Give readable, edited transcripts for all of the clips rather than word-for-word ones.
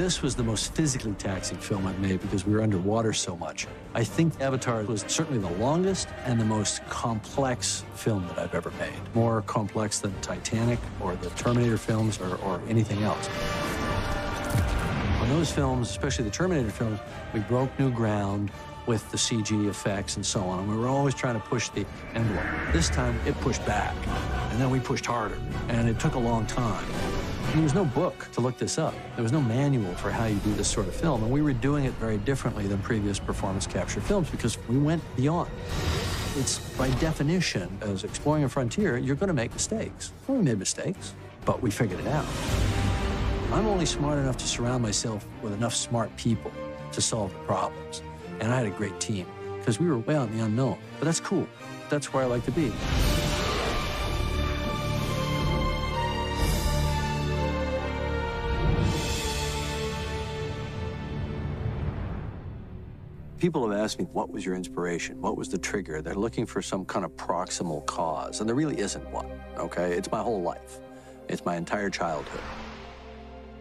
This was the most physically taxing film I've made because we were underwater so much. I think Avatar was certainly the longest and the most complex film that I've ever made. More complex than Titanic or the Terminator films or anything else. On those films, especially the Terminator films, we broke new ground with the CG effects and so on. And we were always trying to push the envelope. This time, it pushed back, and then we pushed harder, and it took a long time. There was no book to look this up. There was no manual for how you do this sort of film, and we were doing it very differently than previous performance capture films because we went beyond. It's by definition, as exploring a frontier, you're going to make mistakes. Well, we made mistakes, but we figured it out. I'm only smart enough to surround myself with enough smart people to solve the problems, and I had a great team because we were way out in the unknown. But that's cool. That's where I like to be. People have asked me, what was your inspiration? What was the trigger? They're looking for some kind of proximal cause, and there really isn't one, okay? It's my whole life. It's my entire childhood.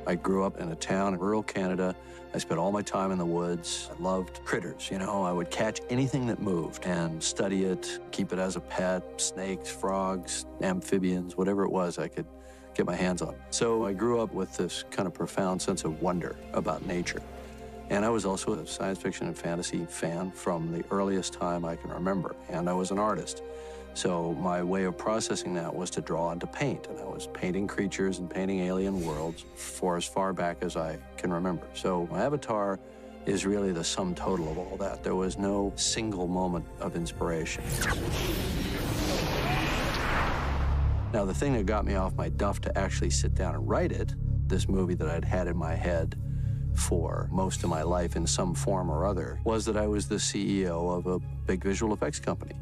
I grew up in a town in rural Canada. I spent all my time in the woods. I loved critters, you know? I would catch anything that moved and study it, keep it as a pet, snakes, frogs, amphibians, whatever it was I could get my hands on. So I grew up with this kind of profound sense of wonder about nature. And I was also a science fiction and fantasy fan from the earliest time I can remember. And I was an artist. So my way of processing that was to draw and to paint. And I was painting creatures and painting alien worlds for as far back as I can remember. So my Avatar is really the sum total of all that. There was no single moment of inspiration. Now, the thing that got me off my duff to actually sit down and write it, this movie that I'd had in my head for most of my life in some form or other, was that I was the CEO of a big visual effects company.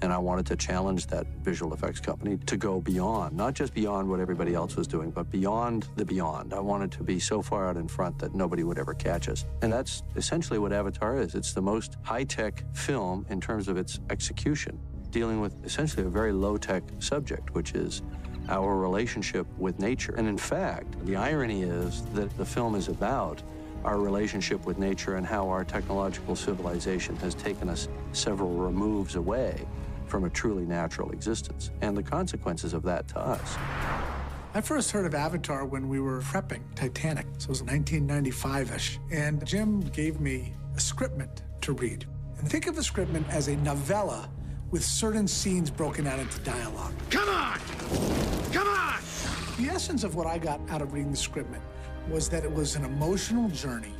And I wanted to challenge that visual effects company to go beyond, not just beyond what everybody else was doing, but beyond the beyond. I wanted to be so far out in front that nobody would ever catch us. And that's essentially what Avatar is. It's the most high-tech film in terms of its execution, dealing with essentially a very low-tech subject, which is our relationship with nature. And in fact, the irony is that the film is about our relationship with nature and how our technological civilization has taken us several removes away from a truly natural existence, and the consequences of that to us. I first heard of Avatar when we were prepping Titanic, so it was 1995-ish, and Jim gave me a scriptment to read. And think of a scriptment as a novella with certain scenes broken out into dialogue. Come on! Come on! The essence of what I got out of reading the scriptment was that it was an emotional journey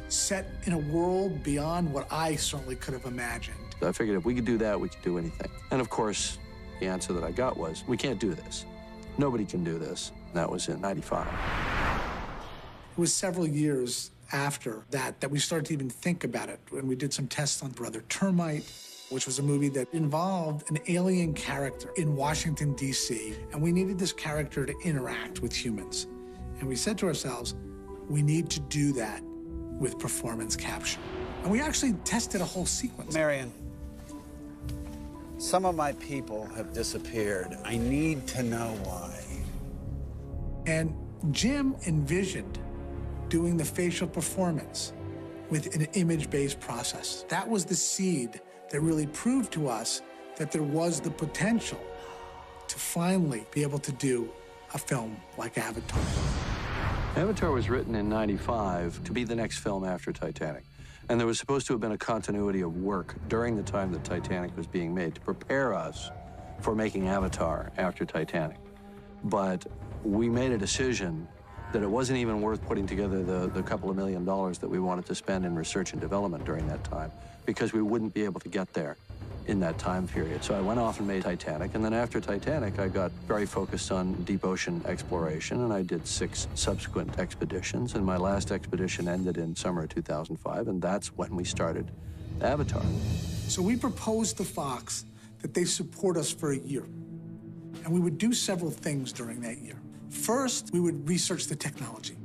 set in a world beyond what I certainly could have imagined. I figured if we could do that, we could do anything. And of course, the answer that I got was, we can't do this. Nobody can do this. And that was in '95. It was several years after that we started to even think about it. When we did some tests on Brother Termite, which was a movie that involved an alien character in Washington, D.C., and we needed this character to interact with humans. And we said to ourselves, we need to do that with performance capture. And we actually tested a whole sequence. Marion, some of my people have disappeared. I need to know why. And Jim envisioned doing the facial performance with an image-based process. That was the seed that really proved to us that there was the potential to finally be able to do a film like Avatar. Avatar was written in '95 to be the next film after Titanic. And there was supposed to have been a continuity of work during the time that Titanic was being made to prepare us for making Avatar after Titanic. But we made a decision that it wasn't even worth putting together the couple of $1 million that we wanted to spend in research and development during that time, because we wouldn't be able to get there in that time period. So I went off and made Titanic, and then after Titanic, I got very focused on deep ocean exploration, and I did 6 subsequent expeditions, and my last expedition ended in summer of 2005, and that's when we started Avatar. So we proposed to Fox that they support us for a year, and we would do several things during that year. First, we would research the technology.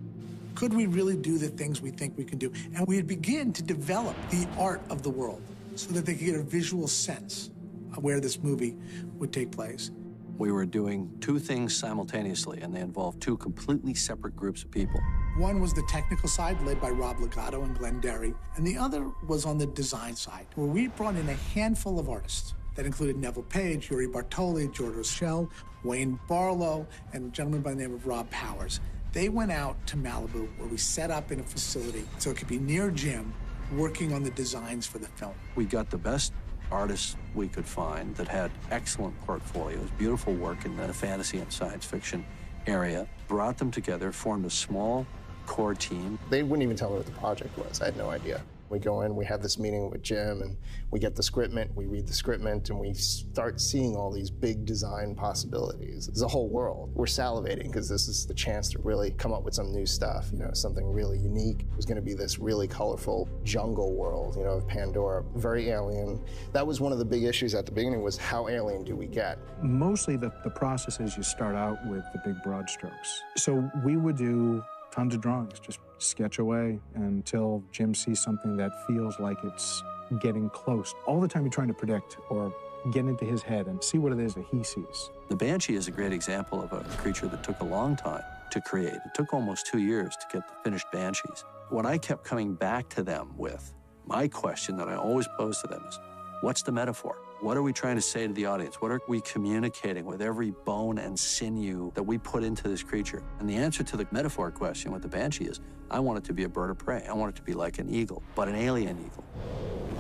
Could we really do the things we think we can do? And we'd begin to develop the art of the world so that they could get a visual sense of where this movie would take place. We were doing 2 things simultaneously, and they involved 2 completely separate groups of people. One was the technical side, led by Rob Legato and Glenn Derry, and the other was on the design side, where we brought in a handful of artists that included Neville Page, Yuri Bartoli, George Rochelle, Wayne Barlow, and a gentleman by the name of Rob Powers. They went out to Malibu, where we set up in a facility so it could be near Jim, working on the designs for the film. We got the best artists we could find that had excellent portfolios, beautiful work in the fantasy and science fiction area, brought them together, formed a small core team. They wouldn't even tell me what the project was. I had no idea. We go in, we have this meeting with Jim, and we get the scriptment, we read the scriptment, and we start seeing all these big design possibilities. It's a whole world. We're salivating because this is the chance to really come up with some new stuff, you know, something really unique. It was going to be this really colorful jungle world, you know, of Pandora, very alien. That was one of the big issues at the beginning, was how alien do we get? Mostly the process is you start out with the big broad strokes. So we would do tons of drawings, just sketch away until Jim sees something that feels like it's getting close. All the time you're trying to predict or get into his head and see what it is that he sees. The Banshee is a great example of a creature that took a long time to create. It took almost 2 years to get the finished Banshees. What I kept coming back to them with, my question that I always pose to them is, what's the metaphor? What are we trying to say to the audience? What are we communicating with every bone and sinew that we put into this creature? And the answer to the metaphor question with the Banshee is, I want it to be a bird of prey. I want it to be like an eagle, but an alien eagle.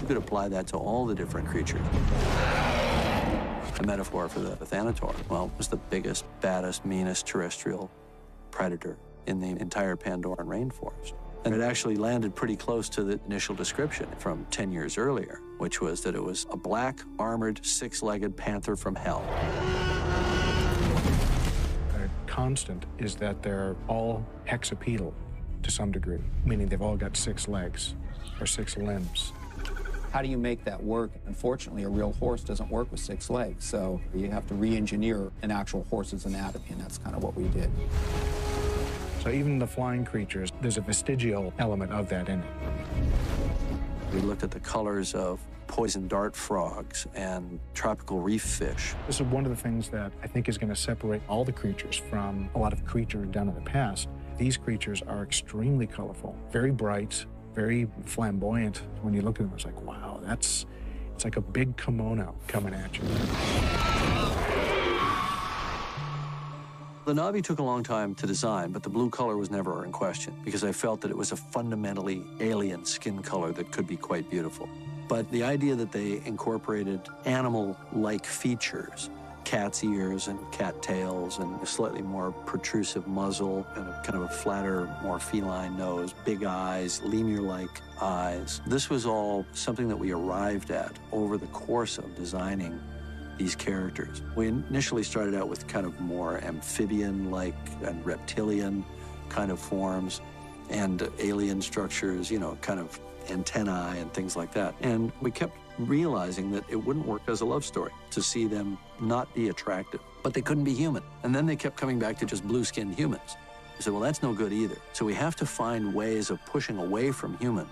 You could apply that to all the different creatures. The metaphor for the Thanator, well, it was the biggest, baddest, meanest terrestrial predator in the entire Pandoran rainforest. And it actually landed pretty close to the initial description from 10 years earlier, which was that it was a black, armored, six-legged panther from hell. A constant is that they're all hexapedal to some degree, meaning they've all got 6 legs or 6 limbs. How do you make that work? Unfortunately, a real horse doesn't work with 6 legs, so you have to re-engineer an actual horse's anatomy, and that's kind of what we did. So even the flying creatures, there's a vestigial element of that in it. We looked at the colors of poison dart frogs and tropical reef fish. This is one of the things that I think is going to separate all the creatures from a lot of creatures done in the past. These creatures are extremely colorful, very bright, very flamboyant. When you look at them, it's like, wow, it's like a big kimono coming at you. The Na'vi took a long time to design, but the blue color was never in question because I felt that it was a fundamentally alien skin color that could be quite beautiful. But the idea that they incorporated animal-like features, cat's ears and cat tails and a slightly more protrusive muzzle and a kind of a flatter, more feline nose, big eyes, lemur-like eyes. This was all something that we arrived at over the course of designing these characters. We initially started out with kind of more amphibian-like and reptilian kind of forms and alien structures, you know, kind of antennae and things like that. And we kept realizing that it wouldn't work as a love story to see them not be attractive, but they couldn't be human. And then they kept coming back to just blue-skinned humans. We said, well, that's no good either. So we have to find ways of pushing away from human,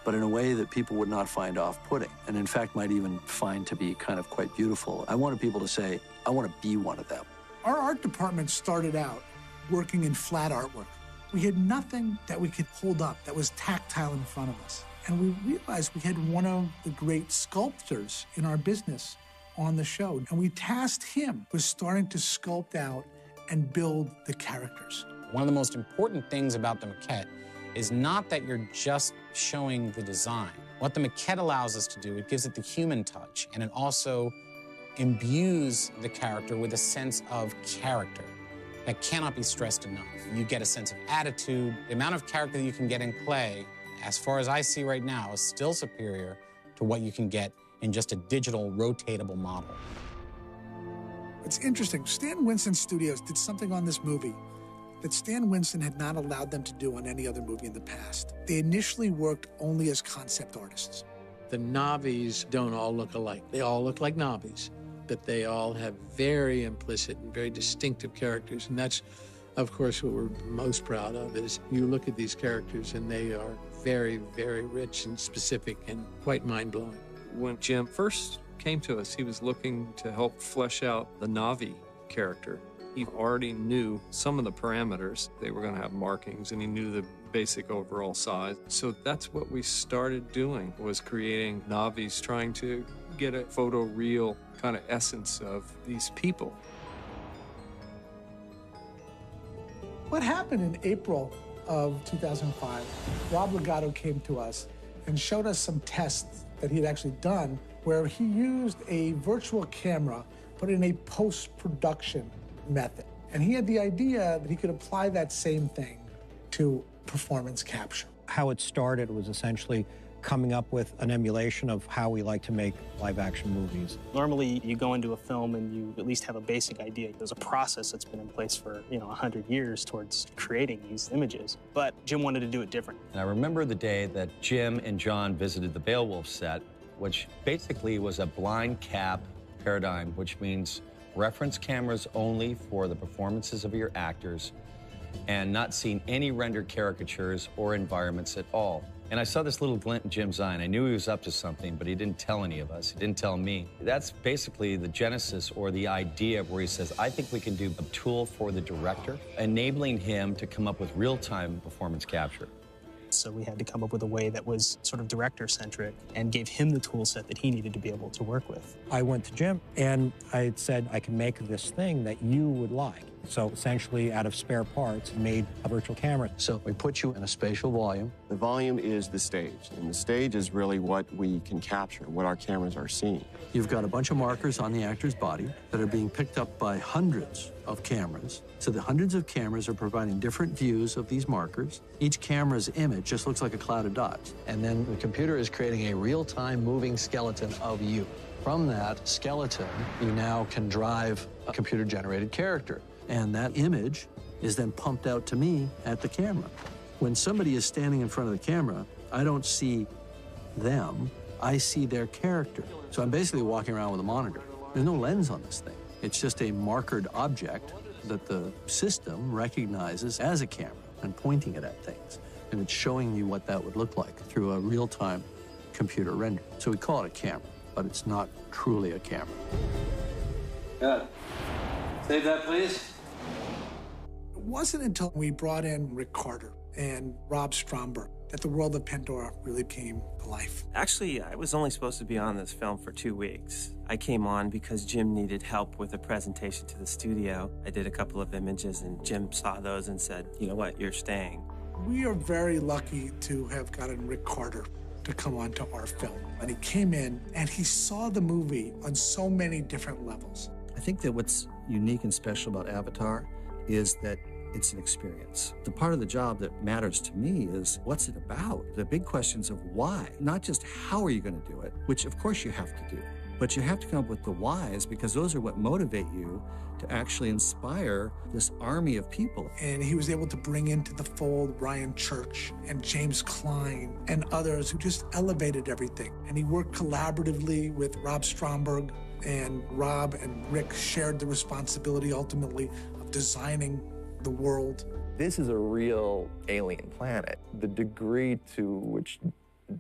but in a way that people would not find off-putting, and in fact might even find to be kind of quite beautiful. I wanted people to say, I want to be one of them. Our art department started out working in flat artwork. We had nothing that we could hold up that was tactile in front of us. And we realized we had one of the great sculptors in our business on the show. And we tasked him with starting to sculpt out and build the characters. One of the most important things about the maquette is not that you're just showing the design. What the maquette allows us to do, it gives it the human touch, and it also imbues the character with a sense of character that cannot be stressed enough. You get a sense of attitude. The amount of character that you can get in clay, as far as I see right now, is still superior to what you can get in just a digital rotatable model. It's interesting. Stan Winston Studios did something on this movie that Stan Winston had not allowed them to do on any other movie in the past. They initially worked only as concept artists. The Na'vis don't all look alike. They all look like Na'vis, but they all have very implicit and very distinctive characters. And that's, of course, what we're most proud of, is you look at these characters and they are very, very rich and specific and quite mind-blowing. When Jim first came to us, he was looking to help flesh out the Na'vi character. He already knew some of the parameters. They were going to have markings, and he knew the basic overall size. So that's what we started doing, was creating Na'vis, trying to get a photoreal kind of essence of these people. What happened in April of 2005, Rob Legato came to us and showed us some tests that he had actually done where he used a virtual camera, but in a post-production method. And he had the idea that he could apply that same thing to performance capture. How it started was essentially coming up with an emulation of how we like to make live-action movies. Normally, you go into a film and you at least have a basic idea. There's a process that's been in place for, 100 years towards creating these images. But Jim wanted to do it different. And I remember the day that Jim and John visited the Beowulf set, which basically was a blind cap paradigm, which means reference cameras only for the performances of your actors and not seeing any rendered caricatures or environments at all. And I saw this little glint in Jim's eye, and I knew he was up to something, but he didn't tell any of us. He didn't tell me. That's basically the genesis or the idea of where he says, I think we can do a tool for the director, enabling him to come up with real-time performance capture. So we had to come up with a way that was sort of director-centric and gave him the tool set that he needed to be able to work with. I went to Jim and I said, I can make this thing that you would like. So essentially, out of spare parts, made a virtual camera. So we put you in a spatial volume. The volume is the stage, and the stage is really what we can capture, what our cameras are seeing. You've got a bunch of markers on the actor's body that are being picked up by hundreds of cameras. So the hundreds of cameras are providing different views of these markers. Each camera's image just looks like a cloud of dots. And then the computer is creating a real-time moving skeleton of you. From that skeleton, you now can drive a computer-generated character. And that image is then pumped out to me at the camera. When somebody is standing in front of the camera, I don't see them, I see their character. So I'm basically walking around with a monitor. There's no lens on this thing. It's just a markered object that the system recognizes as a camera and pointing it at things. And it's showing you what that would look like through a real-time computer render. So we call it a camera, but it's not truly a camera. Got it. Save that, please. It wasn't until we brought in Rick Carter and Rob Stromberg that the world of Pandora really came to life. Actually, I was only supposed to be on this film for 2 weeks. I came on because Jim needed help with a presentation to the studio. I did a couple of images, and Jim saw those and said, you know what, you're staying. We are very lucky to have gotten Rick Carter to come on to our film. And he came in and he saw the movie on so many different levels. I think that what's unique and special about Avatar is that it's an experience. The part of the job that matters to me is what's it about? The big questions of why, not just how are you going to do it, which of course you have to do, but you have to come up with the whys because those are what motivate you to actually inspire this army of people. And he was able to bring into the fold Ryan Church and James Klein and others who just elevated everything. And he worked collaboratively with Rob Stromberg, and Rob and Rick shared the responsibility ultimately of designing the world. This is a real alien planet. The degree to which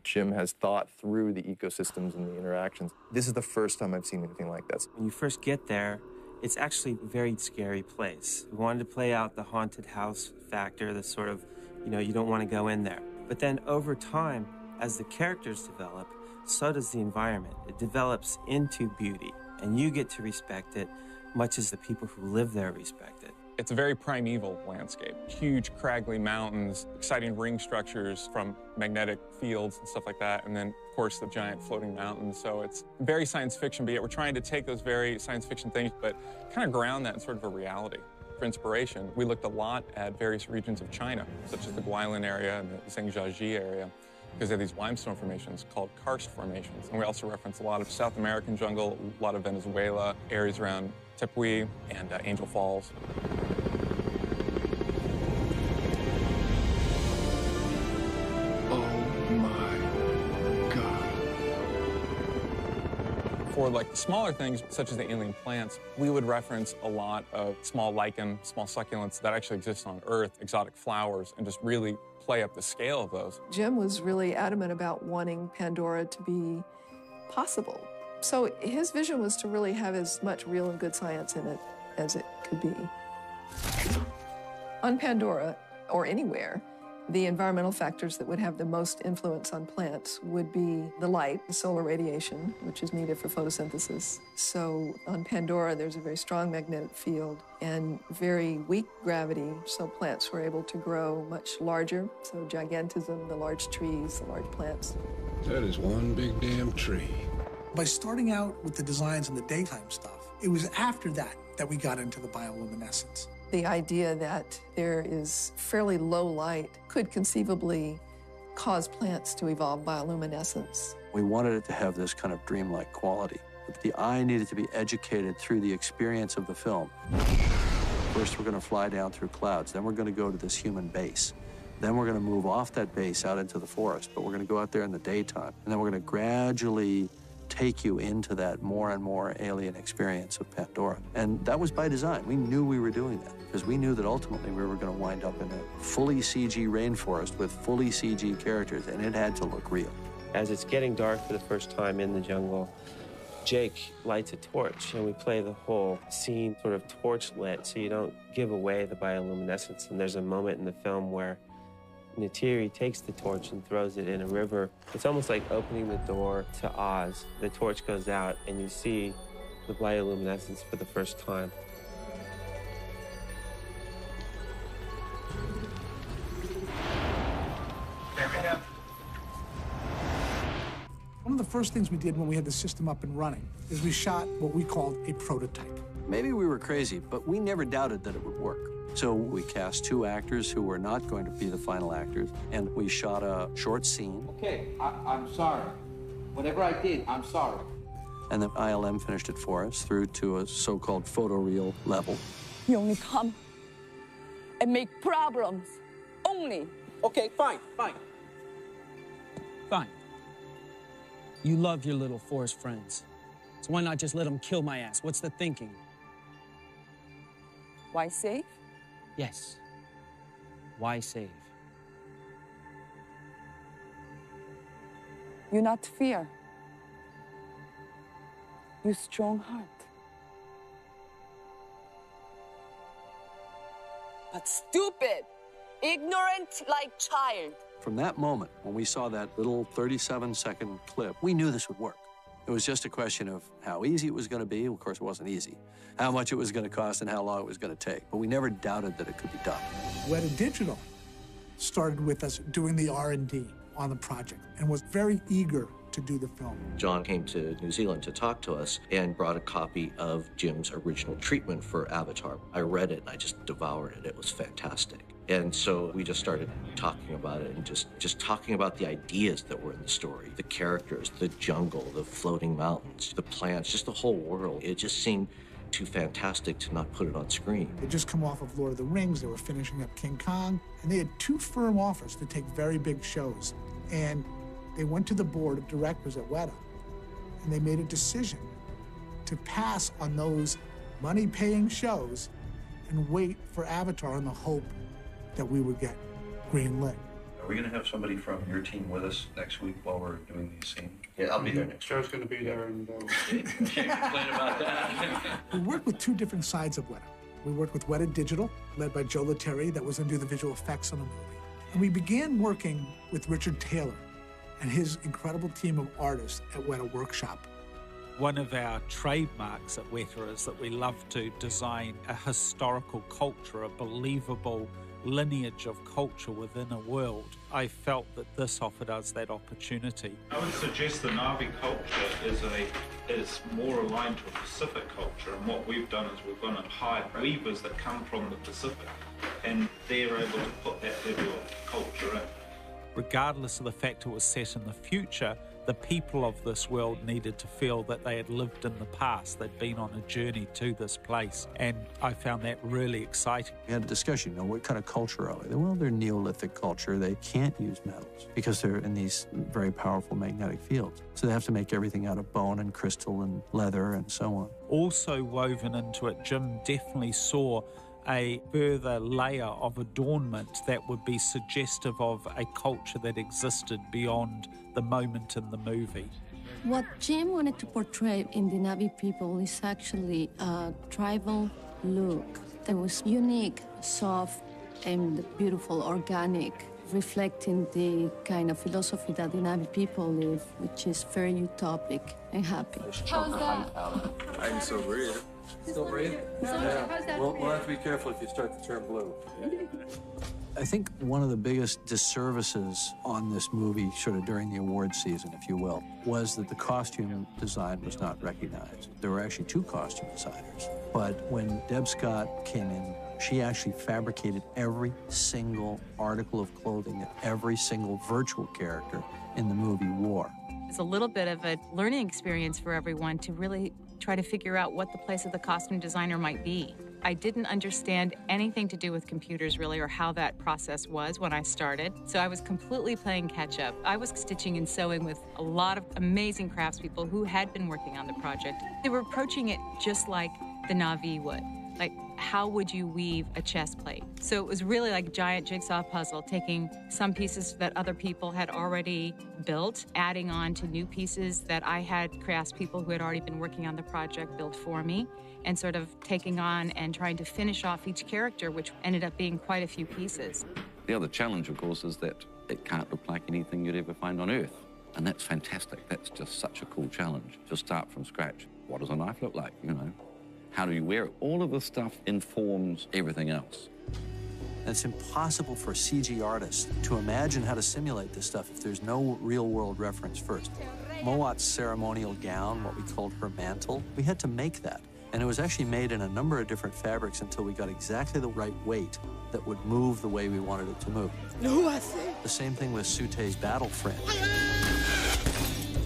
Jim has thought through the ecosystems and the interactions, this is the first time I've seen anything like this. When you first get there, it's actually a very scary place. We wanted to play out the haunted house factor, the sort of, you don't want to go in there. But then over time, as the characters develop, so does the environment. It develops into beauty, and you get to respect it much as the people who live there respect it. It's a very primeval landscape. Huge, craggly mountains, exciting ring structures from magnetic fields and stuff like that, and then, of course, the giant floating mountains. So it's very science fiction, but yet we're trying to take those very science fiction things, but kind of ground that in sort of a reality. For inspiration, we looked a lot at various regions of China, such as the Guilin area and the Zhangjiajie area, because they have these limestone formations called karst formations. And we also reference a lot of South American jungle, a lot of Venezuela, areas around Tepuy and Angel Falls. For like the smaller things, such as the alien plants, we would reference a lot of small lichen, small succulents that actually exist on Earth, exotic flowers, and just really play up the scale of those. Jim was really adamant about wanting Pandora to be possible. So his vision was to really have as much real and good science in it as it could be. On Pandora, or anywhere, the environmental factors that would have the most influence on plants would be the light, the solar radiation, which is needed for photosynthesis. So on Pandora, there's a very strong magnetic field and very weak gravity, so plants were able to grow much larger. So gigantism, the large trees, the large plants. That is one big damn tree. By starting out with the designs and the daytime stuff, it was after that that we got into the bioluminescence. The idea that there is fairly low light could conceivably cause plants to evolve bioluminescence. We wanted it to have this kind of dreamlike quality, but the eye needed to be educated through the experience of the film. First, we're going to fly down through clouds. Then we're going to go to this human base. Then we're going to move off that base out into the forest, but we're going to go out there in the daytime. And then we're going to gradually take you into that more and more alien experience of Pandora. And that was by design. We knew we were doing that because we knew that ultimately we were going to wind up in a fully CG rainforest with fully CG characters, and it had to look real. As it's getting dark for the first time in the jungle, Jake lights a torch, and we play the whole scene sort of torch lit so you don't give away the bioluminescence. And there's a moment in the film where Neytiri takes the torch and throws it in a river. It's almost like opening the door to Oz. The torch goes out, and you see the bioluminescence for the first time. One of the first things we did when we had the system up and running is we shot what we called a prototype. Maybe we were crazy, but we never doubted that it would work. So we cast 2 actors who were not going to be the final actors, and we shot a short scene. Okay, I'm sorry. Whatever I did, I'm sorry. And then ILM finished it for us through to a so-called photoreal level. You only come and make problems. Only. Okay, fine. Fine. You love your little forest friends. So why not just let them kill my ass? What's the thinking? Why save? Yes. Why save? You not fear. You strong heart. But stupid, ignorant like child. From that moment, when we saw that little 37-second clip, we knew this would work. It was just a question of how easy it was going to be. Of course, it wasn't easy. How much it was going to cost and how long it was going to take. But we never doubted that it could be done. Weta Digital started with us doing the R&D on the project and was very eager to do the film. John came to New Zealand to talk to us and brought a copy of Jim's original treatment for Avatar. I read it and I just devoured it. It was fantastic. And so we just started talking about it and just talking about the ideas that were in the story, the characters, the jungle, the floating mountains, the plants, just the whole world. It just seemed too fantastic to not put it on screen. They'd just come off of Lord of the Rings. They were finishing up King Kong, and they had 2 firm offers to take very big shows. And they went to the board of directors at Weta, and they made a decision to pass on those money-paying shows and wait for Avatar in the hope that we would get green-lit. Are we going to have somebody from your team with us next week while we're doing these scenes? Yeah, I'll be there next week. Joe's going to be there, and can't complain about that. We worked with 2 different sides of Weta. We worked with Weta Digital, led by Joe Letteri, that was going to do the visual effects on the movie. And we began working with Richard Taylor and his incredible team of artists at Weta Workshop. One of our trademarks at Weta is that we love to design a historical culture, a believable lineage of culture within a world. I felt that this offered us that opportunity. I would suggest the Na'vi culture is more aligned to a Pacific culture, and what we've done is we've gone and hired weavers that come from the Pacific, and they're able to put that level of culture in. Regardless of the fact it was set in the future, the people of this world needed to feel that they had lived in the past, they'd been on a journey to this place, and I found that really exciting. We had a discussion, what kind of culture are they? Well, they're Neolithic culture. They can't use metals because they're in these very powerful magnetic fields. So they have to make everything out of bone and crystal and leather and so on. Also woven into it, Jim definitely saw a further layer of adornment that would be suggestive of a culture that existed beyond the moment in the movie. What Jim wanted to portray in the Na'vi people is actually a tribal look that was unique, soft, and beautiful, organic, reflecting the kind of philosophy that the Navi people live, which is very utopic and happy. How's that? I can still breathe. Still breathe? Yeah. We'll have to be careful if you start to turn blue. I think one of the biggest disservices on this movie, sort of during the award season, if you will, was that the costume design was not recognized. There were actually 2 costume designers. But when Deb Scott came in, she actually fabricated every single article of clothing that every single virtual character in the movie wore. It's a little bit of a learning experience for everyone to really try to figure out what the place of the costume designer might be. I didn't understand anything to do with computers, really, or how that process was when I started. So I was completely playing catch-up. I was stitching and sewing with a lot of amazing craftspeople who had been working on the project. They were approaching it just like the Na'vi would. Like, how would you weave a chest plate? So it was really like a giant jigsaw puzzle, taking some pieces that other people had already built, adding on to new pieces that I had craftspeople who had already been working on the project build for me, and sort of taking on and trying to finish off each character, which ended up being quite a few pieces. The other challenge, of course, is that it can't look like anything you'd ever find on Earth. And that's fantastic. That's just such a cool challenge to start from scratch. What does a knife look like, you know? How do you wear it? All of this stuff informs everything else. It's impossible for a CG artist to imagine how to simulate this stuff if there's no real-world reference first. Moat's ceremonial gown, what we called her mantle, we had to make that. And it was actually made in a number of different fabrics until we got exactly the right weight that would move the way we wanted it to move. The same thing with Sute's battle fringe.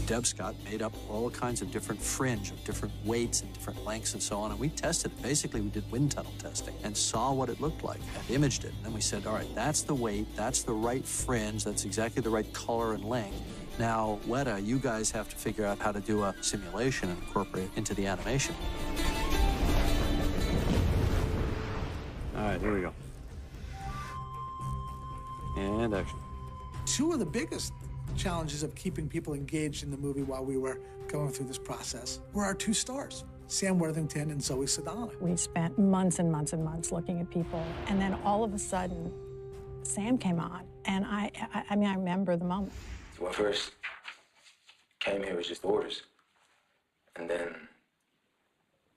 Deb Scott made up all kinds of different fringe of different weights and different lengths and so on, and we tested it. Basically, we did wind tunnel testing and saw what it looked like and imaged it. And then we said, all right, that's the weight, that's the right fringe, that's exactly the right color and length. Now, Weta, you guys have to figure out how to do a simulation and incorporate it into the animation. All right, here we go. And action. 2 of the biggest challenges of keeping people engaged in the movie while we were going through this process were our 2 stars, Sam Worthington and Zoe Saldana. We spent months and months and months looking at people, and then all of a sudden, Sam came on, and I mean, I remember the moment. When I first came here, it was just orders, and then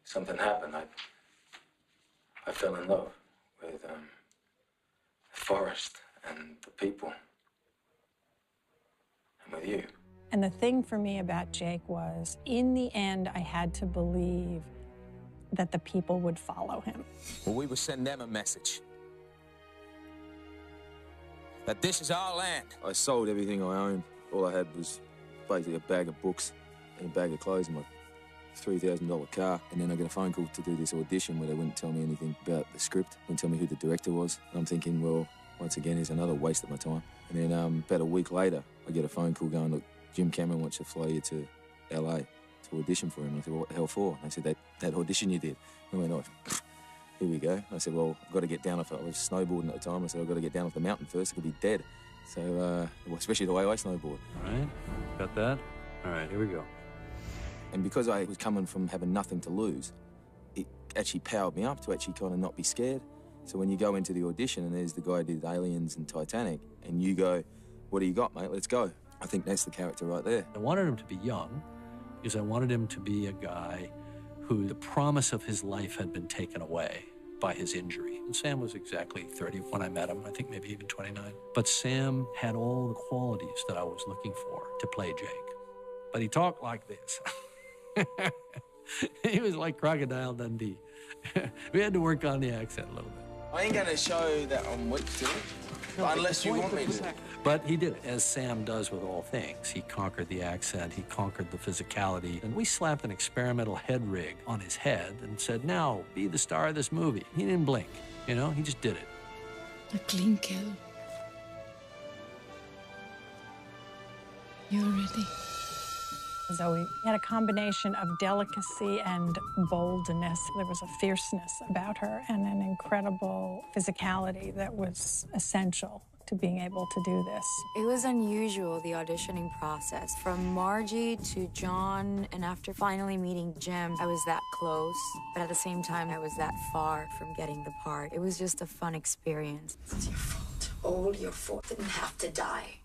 something happened. I fell in love with the forest and the people. With you. And the thing for me about Jake was, in the end, I had to believe that the people would follow him. Well, we would send them a message that this is our land. I sold everything I owned. All I had was basically a bag of books and a bag of clothes and my $3,000 car. And then I got a phone call to do this audition where they wouldn't tell me anything about the script, wouldn't tell me who the director was. And I'm thinking, well, once again, it's another waste of my time. And then about a week later, I get a phone call going, look, Jim Cameron wants to fly you to LA to audition for him. And I said, well, what the hell for? And I said, that audition you did. I went, oh, here we go. I said, well, I've got to get down off, I was snowboarding at the time. I said, I've got to get down off the mountain first. I could be dead. So, well, especially the way I snowboard. All right, got that? All right, here we go. And because I was coming from having nothing to lose, it actually powered me up to actually kind of not be scared. So when you go into the audition and there's the guy who did Aliens and Titanic, and you go, what do you got, mate? Let's go. I think that's the character right there. I wanted him to be young because I wanted him to be a guy who the promise of his life had been taken away by his injury. And Sam was exactly 30 when I met him, I think maybe even 29. But Sam had all the qualities that I was looking for to play Jake. But he talked like this. He was like Crocodile Dundee. We had to work on the accent a little bit. I ain't gonna show that I'm weak to it, unless you want me to. But he did it, as Sam does with all things. He conquered the accent, he conquered the physicality, and we slapped an experimental head rig on his head and said, now, be the star of this movie. He didn't blink, you know, he just did it. A clean kill. You're ready. Zoe had a combination of delicacy and boldness. There was a fierceness about her and an incredible physicality that was essential to being able to do this. It was unusual, the auditioning process. From Margie to John, and after finally meeting Jim, I was that close, but at the same time, I was that far from getting the part. It was just a fun experience. It's your fault. All your fault. Didn't have to die.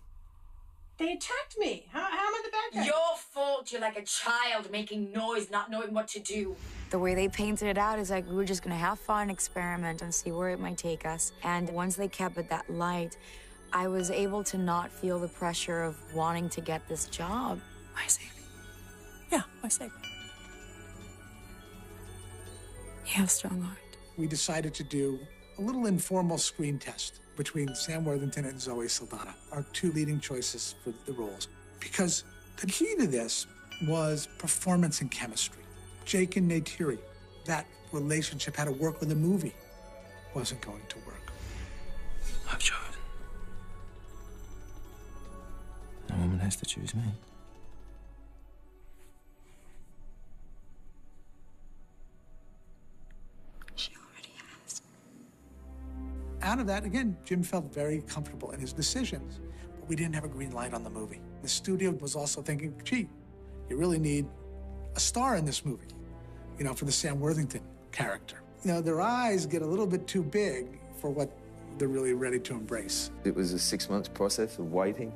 They attacked me. How am I the bad guy? Your fault. You're like a child making noise, not knowing what to do. The way they painted it out is like we were just gonna have fun, experiment, and see where it might take us. And once they kept it that light, I was able to not feel the pressure of wanting to get this job. Why save me? Yeah, why save me? You have a strong heart. We decided to do a little informal screen test between Sam Worthington and Zoe Saldana, our two leading choices for the roles. Because the key to this was performance and chemistry. Jake and Neytiri, that relationship had to work with a movie. Wasn't going to work. I've chosen. A woman has to choose me. She already has. Out of that, again, Jim felt very comfortable in his decisions, but we didn't have a green light on the movie. The studio was also thinking, gee, you really need a star in this movie, you know, for the Sam Worthington character. You know, their eyes get a little bit too big for what they're really ready to embrace. It was a 6 months process of waiting.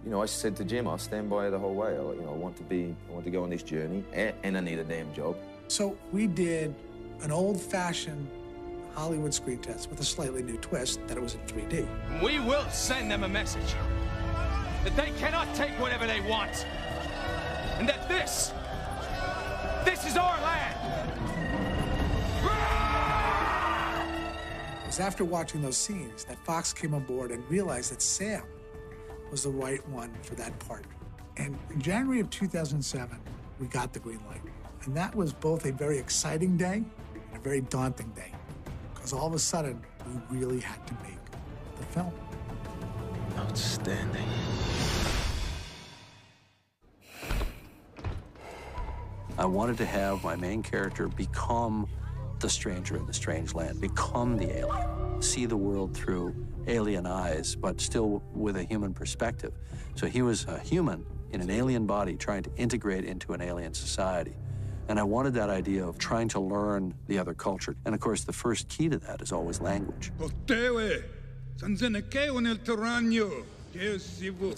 You know, I said to Jim, I'll stand by you the whole way. I want to go on this journey, and I need a damn job. So we did an old-fashioned Hollywood screen test with a slightly new twist that it was in 3D. We will send them a message that they cannot take whatever they want, and that this is our land. It was after watching those scenes that Fox came on board and realized that Sam was the right one for that part. And in January of 2007, we got the green light. And that was both a very exciting day and a very daunting day, because all of a sudden, we really had to make the film. Outstanding. I wanted to have my main character become the stranger in the strange land, become the alien, see the world through alien eyes, but still with a human perspective. So he was a human in an alien body trying to integrate into an alien society. And I wanted that idea of trying to learn the other culture. And of course, the first key to that is always language. What's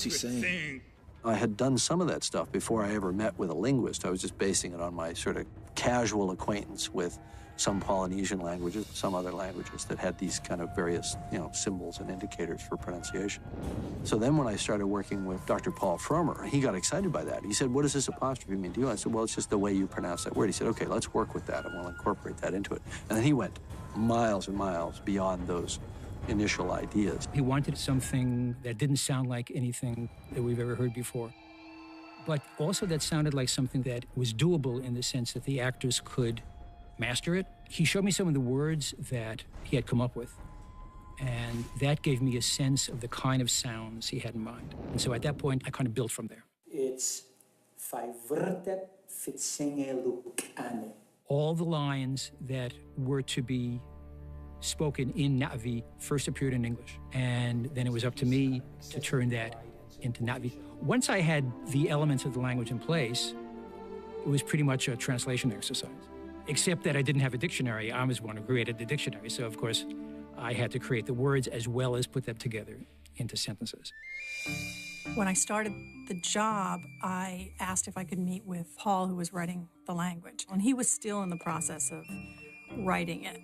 he saying? I had done some of that stuff before I ever met with a linguist. I was just basing it on my sort of casual acquaintance with some Polynesian languages, some other languages that had these kind of various, symbols and indicators for pronunciation. So then when I started working with Dr. Paul Frommer, he got excited by that. He said, what does this apostrophe mean to you? I said, well, it's just the way you pronounce that word. He said, okay, let's work with that, and we'll incorporate that into it. And then he went miles and miles beyond those initial ideas. He wanted something that didn't sound like anything that we've ever heard before, but also that sounded like something that was doable in the sense that the actors could master it. He showed me some of the words that he had come up with, and that gave me a sense of the kind of sounds he had in mind. And so at that point, I kind of built from there. It's verwirrte Fitsingelukane. All the lines that were to be spoken in Na'vi first appeared in English, and then it was up to me to turn that into Na'vi. Once I had the elements of the language in place, it was pretty much a translation exercise. Except that I didn't have a dictionary. I was one who created the dictionary. So, of course, I had to create the words as well as put them together into sentences. When I started the job, I asked if I could meet with Paul, who was writing the language. And he was still in the process of writing it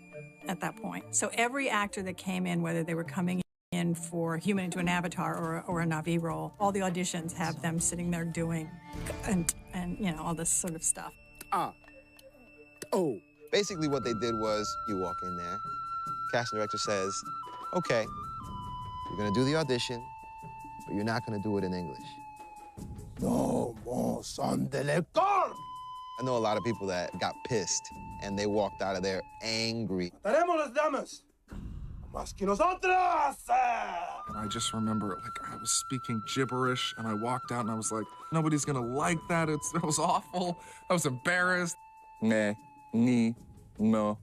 at that point. So every actor that came in, whether they were coming in for human into an avatar or a Na'vi role, all the auditions have them sitting there doing and all this sort of stuff. Basically what they did was you walk in there, casting director says, okay, you're gonna do the audition, but you're not gonna do it in English. No more son de lector! I know a lot of people that got pissed and they walked out of there angry. Tenemos las damas, más que nosotras! And I just remember, I was speaking gibberish, and I walked out and I was like, nobody's gonna like that. That was awful. I was embarrassed. Ne, ni, no,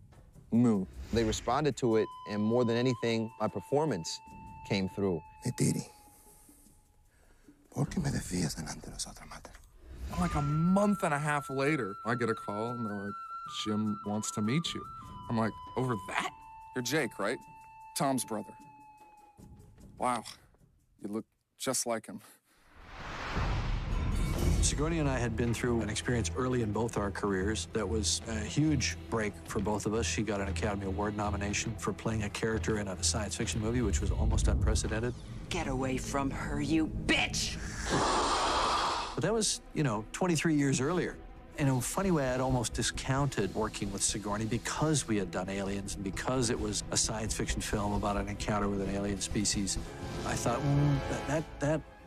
mu. They responded to it, and more than anything, my performance came through. Netiri, ¿por qué me decías delante de los otros mater? Like a month and a half later, I get a call, and they're like, Jim wants to meet you. I'm like, over that? You're Jake, right? Tom's brother. Wow, you look just like him. Sigourney and I had been through an experience early in both our careers that was a huge break for both of us. She got an Academy Award nomination for playing a character in a science fiction movie, which was almost unprecedented. Get away from her, you bitch! But that was, 23 years earlier. In a funny way, I'd almost discounted working with Sigourney because we had done Aliens and because it was a science fiction film about an encounter with an alien species. I thought,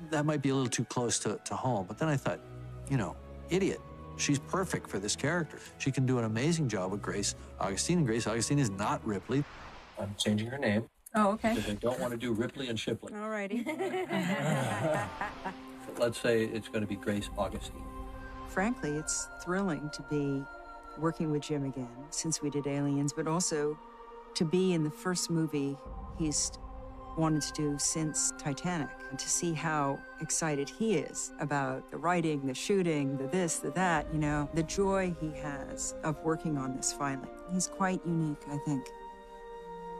that might be a little too close to home. But then I thought, idiot. She's perfect for this character. She can do an amazing job with Grace Augustine, and Grace Augustine is not Ripley. I'm changing her name. Oh, okay. Because I don't want to do Ripley and Shipley. All righty. Let's say it's going to be Grace Augustine. Frankly, it's thrilling to be working with Jim again, since we did Aliens, but also to be in the first movie he's wanted to do since Titanic, and to see how excited he is about the writing, the shooting, the this, the that, the joy he has of working on this finally. He's quite unique, I think.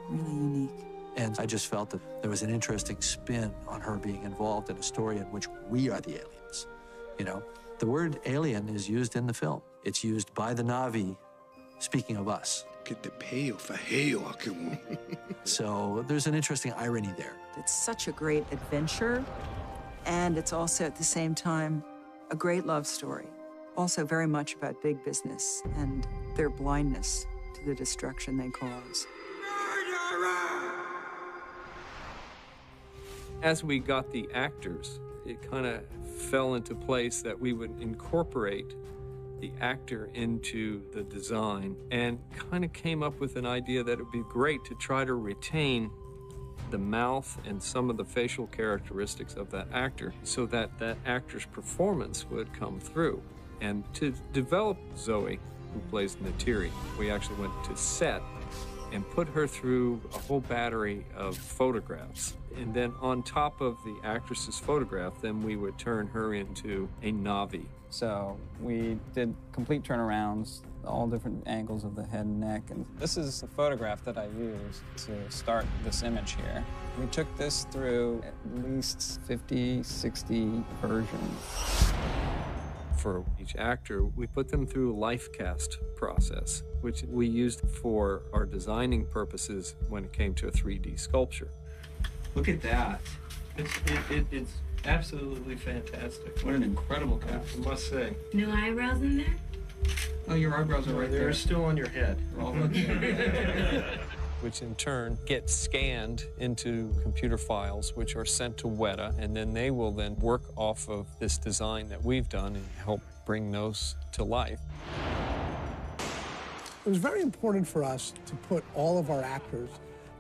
Really unique. And I just felt that there was an interesting spin on her being involved in a story in which we are the aliens. The word alien is used in the film. It's used by the Na'vi, speaking of us. So there's an interesting irony there. It's such a great adventure, and it's also at the same time a great love story. Also very much about big business and their blindness to the destruction they cause. As we got the actors, it kind of fell into place that we would incorporate the actor into the design, and kind of came up with an idea that it would be great to try to retain the mouth and some of the facial characteristics of that actor so that that actor's performance would come through. And to develop Zoe, who plays Netiri, we actually went to set and put her through a whole battery of photographs. And then on top of the actress's photograph, then we would turn her into a Na'vi. So we did complete turnarounds, all different angles of the head and neck. And this is the photograph that I used to start this image here. We took this through at least 50, 60 versions. For each actor, we put them through a life cast process, which we used for our designing purposes when it came to a 3D sculpture. Look at that. It's absolutely fantastic. What an incredible cast, I must say. No eyebrows in there? Oh, your eyebrows are right there. They're still on your head. Which in turn get scanned into computer files, which are sent to Weta, and then they will then work off of this design that we've done and help bring those to life. It was very important for us to put all of our actors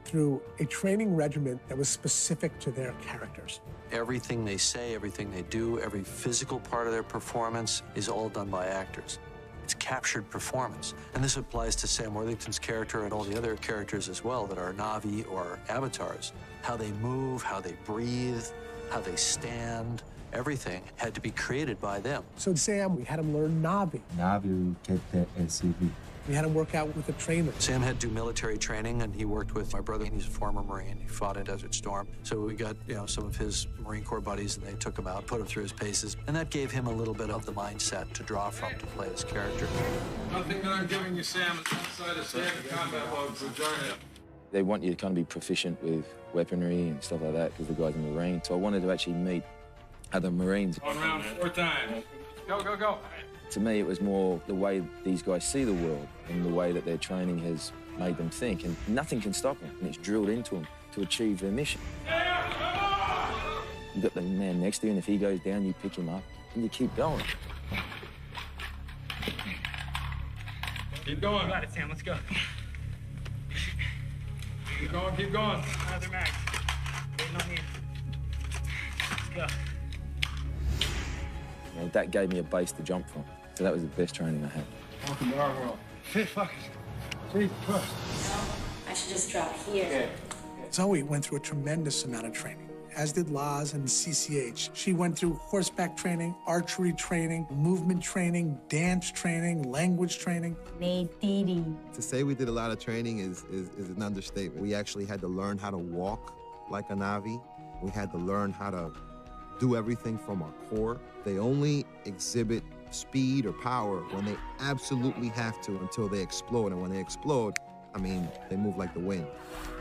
through a training regimen that was specific to their characters. Everything they say, everything they do, every physical part of their performance is all done by actors. It's captured performance. And this applies to Sam Worthington's character and all the other characters as well that are Na'vi or avatars. How they move, how they breathe, how they stand, everything had to be created by them. So Sam, we had him learn Na'vi. We had him work out with a trainer. Sam had to do military training, and he worked with my brother. He's a former Marine. He fought in Desert Storm. So we got, some of his Marine Corps buddies, and they took him out, put him through his paces. And that gave him a little bit of the mindset to draw from to play his character. Nothing that I'm giving you, Sam, is outside of standard combat mode for journey. They want you to kind of be proficient with weaponry and stuff like that because the guys are Marine. So I wanted to actually meet other Marines. One round, 4 times. Go, go, go. To me, it was more the way these guys see the world and the way that their training has made them think. And nothing can stop them. And it's drilled into them to achieve their mission. You've got the man next to you, and if he goes down, you pick him up and you keep going. Keep going. Got it, Sam. Let's go. Keep going, keep going. Another mag. Waiting on me. Let's go. That gave me a base to jump from. So that was the best training I had. Welcome to our world. Hey, fuck it. Jesus Christ. I should just drop here. Okay. Zoe went through a tremendous amount of training, as did Laz and CCH. She went through horseback training, archery training, movement training, dance training, language training. To say we did a lot of training is an understatement. We actually had to learn how to walk like a Na'vi. We had to learn how to do everything from our core. They only exhibit speed or power when they absolutely have to until they explode. And when they explode, I mean, they move like the wind.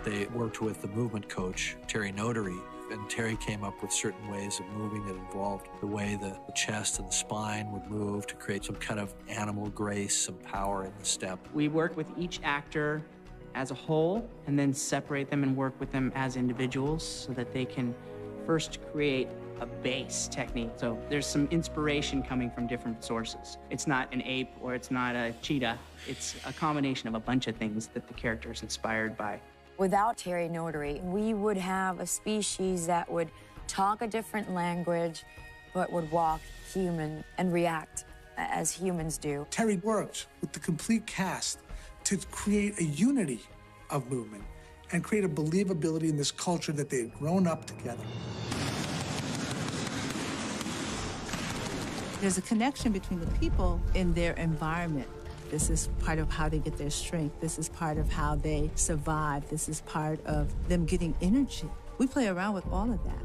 They worked with the movement coach, Terry Notary, and Terry came up with certain ways of moving that involved the way the chest and the spine would move to create some kind of animal grace, some power in the step. We work with each actor as a whole and then separate them and work with them as individuals so that they can first create a base technique. So there's some inspiration coming from different sources. It's not an ape or it's not a cheetah. It's a combination of a bunch of things that the character is inspired by. Without Terry Notary, we would have a species that would talk a different language, but would walk human and react as humans do. Terry worked with the complete cast to create a unity of movement and create a believability in this culture that they had grown up together. There's a connection between the people and their environment. This is part of how they get their strength. This is part of how they survive. This is part of them getting energy. We play around with all of that.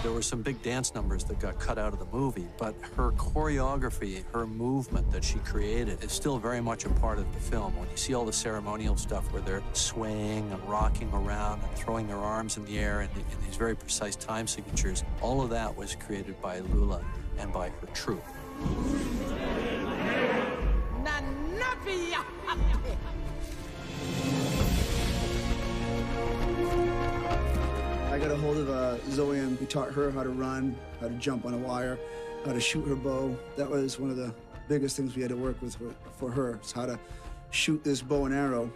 There were some big dance numbers that got cut out of the movie, but her choreography, her movement that she created is still very much a part of the film. When you see all the ceremonial stuff where they're swaying and rocking around and throwing their arms in the air in these very precise time signatures, all of that was created by Lula and by her troupe. I got a hold of Zoe and we taught her how to run, how to jump on a wire, how to shoot her bow. That was one of the biggest things we had to work with for her, is how to shoot this bow and arrow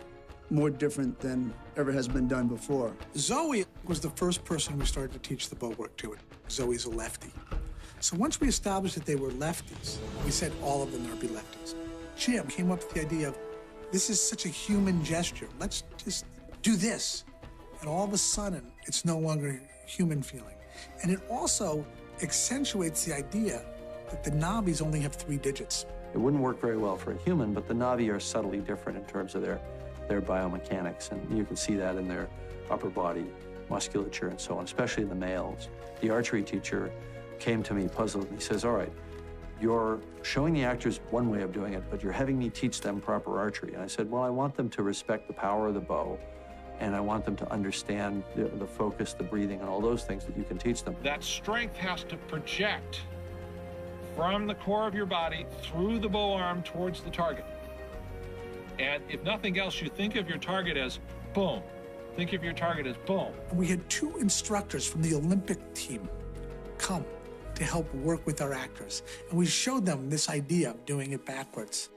more different than ever has been done before. Zoe was the first person we started to teach the bow work to. Zoe's a lefty. So once we established that they were lefties, we said all of them are be lefties. Jim came up with the idea of, this is such a human gesture. Let's just do this. And all of a sudden, it's no longer human feeling. And it also accentuates the idea that the Na'vis only have 3 digits. It wouldn't work very well for a human, but the Na'vi are subtly different in terms of their biomechanics, and you can see that in their upper body musculature and so on, especially in the males. The archery teacher came to me puzzled, and he says, all right, you're showing the actors one way of doing it, but you're having me teach them proper archery. And I said, well, I want them to respect the power of the bow, and I want them to understand the focus, the breathing, and all those things that you can teach them. That strength has to project from the core of your body through the bow arm towards the target. And if nothing else, you think of your target as boom. Think of your target as boom. We had 2 instructors from the Olympic team come to help work with our actors. And we showed them this idea of doing it backwards.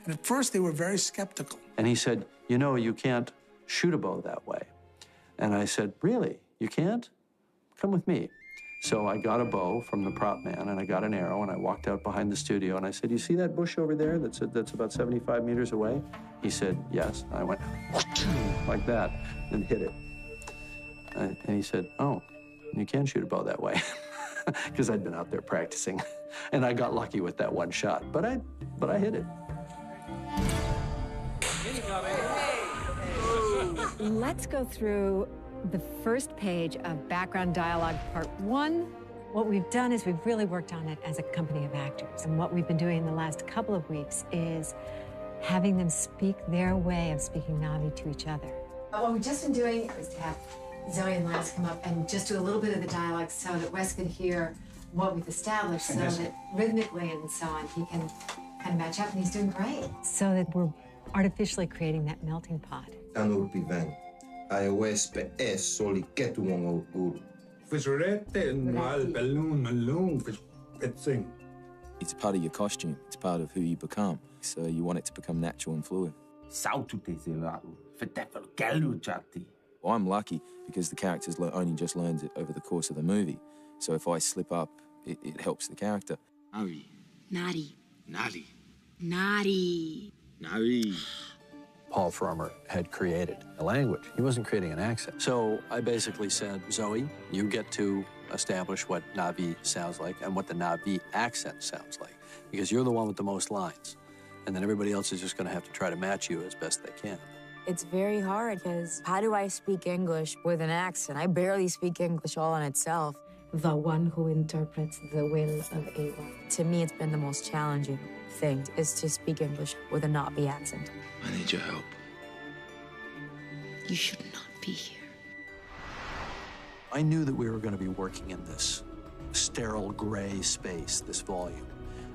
And at first, they were very skeptical. And he said, you know, you can't shoot a bow that way. And I said, really? You can't? Come with me. So I got a bow from the prop man, and I got an arrow, and I walked out behind the studio, and I said, you see that bush over there that's about 75 meters away? He said, yes. And I went like that and hit it. And he said, oh, you can shoot a bow that way. Because I'd been out there practicing. And I got lucky with that one shot, but I hit it. Let's go through the first page of Background Dialogue Part 1. What we've done is we've really worked on it as a company of actors. And what we've been doing in the last couple of weeks is having them speak their way of speaking Na'vi to each other. What we've just been doing is to have Zoe and Lance come up and just do a little bit of the dialogue so that Wes can hear what we've established, so that rhythmically and so on, he can kind of match up, and he's doing great. So that we're artificially creating that melting pot. It's a part of your costume. It's part of who you become. So you want it to become natural and fluid. I'm lucky because the characters only just learns it over the course of the movie. So if I slip up, it helps the character. Naughty. Naughty. Naughty. Naughty. Paul Frommer had created a language. He wasn't creating an accent. So I basically said, Zoe, you get to establish what Na'vi sounds like and what the Na'vi accent sounds like, because you're the one with the most lines. And then everybody else is just going to have to try to match you as best they can. It's very hard because how do I speak English with an accent? I barely speak English all in itself. The one who interprets the will of Ava. To me, it's been the most challenging thing, is to speak English with a Na'vi accent. I need your help. You should not be here. I knew that we were going to be working in this sterile gray space, this volume.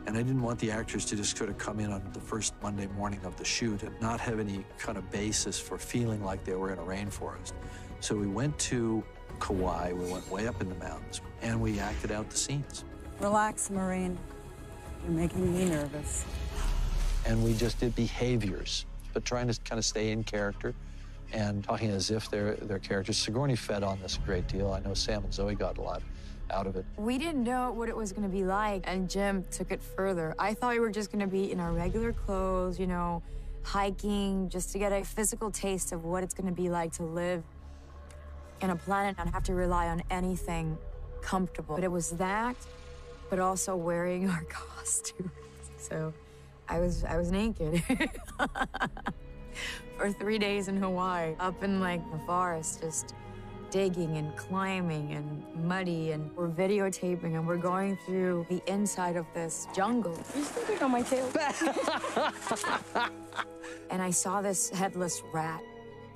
And I didn't want the actors to just sort of come in on the first Monday morning of the shoot and not have any kind of basis for feeling like they were in a rainforest. So we went to Kauai, we went way up in the mountains, and we acted out the scenes. Relax, Maureen. You're making me nervous. And we just did behaviors, but trying to kind of stay in character and talking as if they're characters. Sigourney fed on this a great deal. I know Sam and Zoe got a lot out of it. We didn't know what it was going to be like, and Jim took it further. I thought we were just going to be in our regular clothes, you know, hiking, just to get a physical taste of what it's going to be like to live in a planet and have to rely on anything comfortable. But it was that, but also wearing our costumes. So I was naked for 3 days in Hawaii, up in like the forest, just digging and climbing and muddy, and we're videotaping and we're going through the inside of this jungle. You're stepping on my tail. And I saw this headless rat.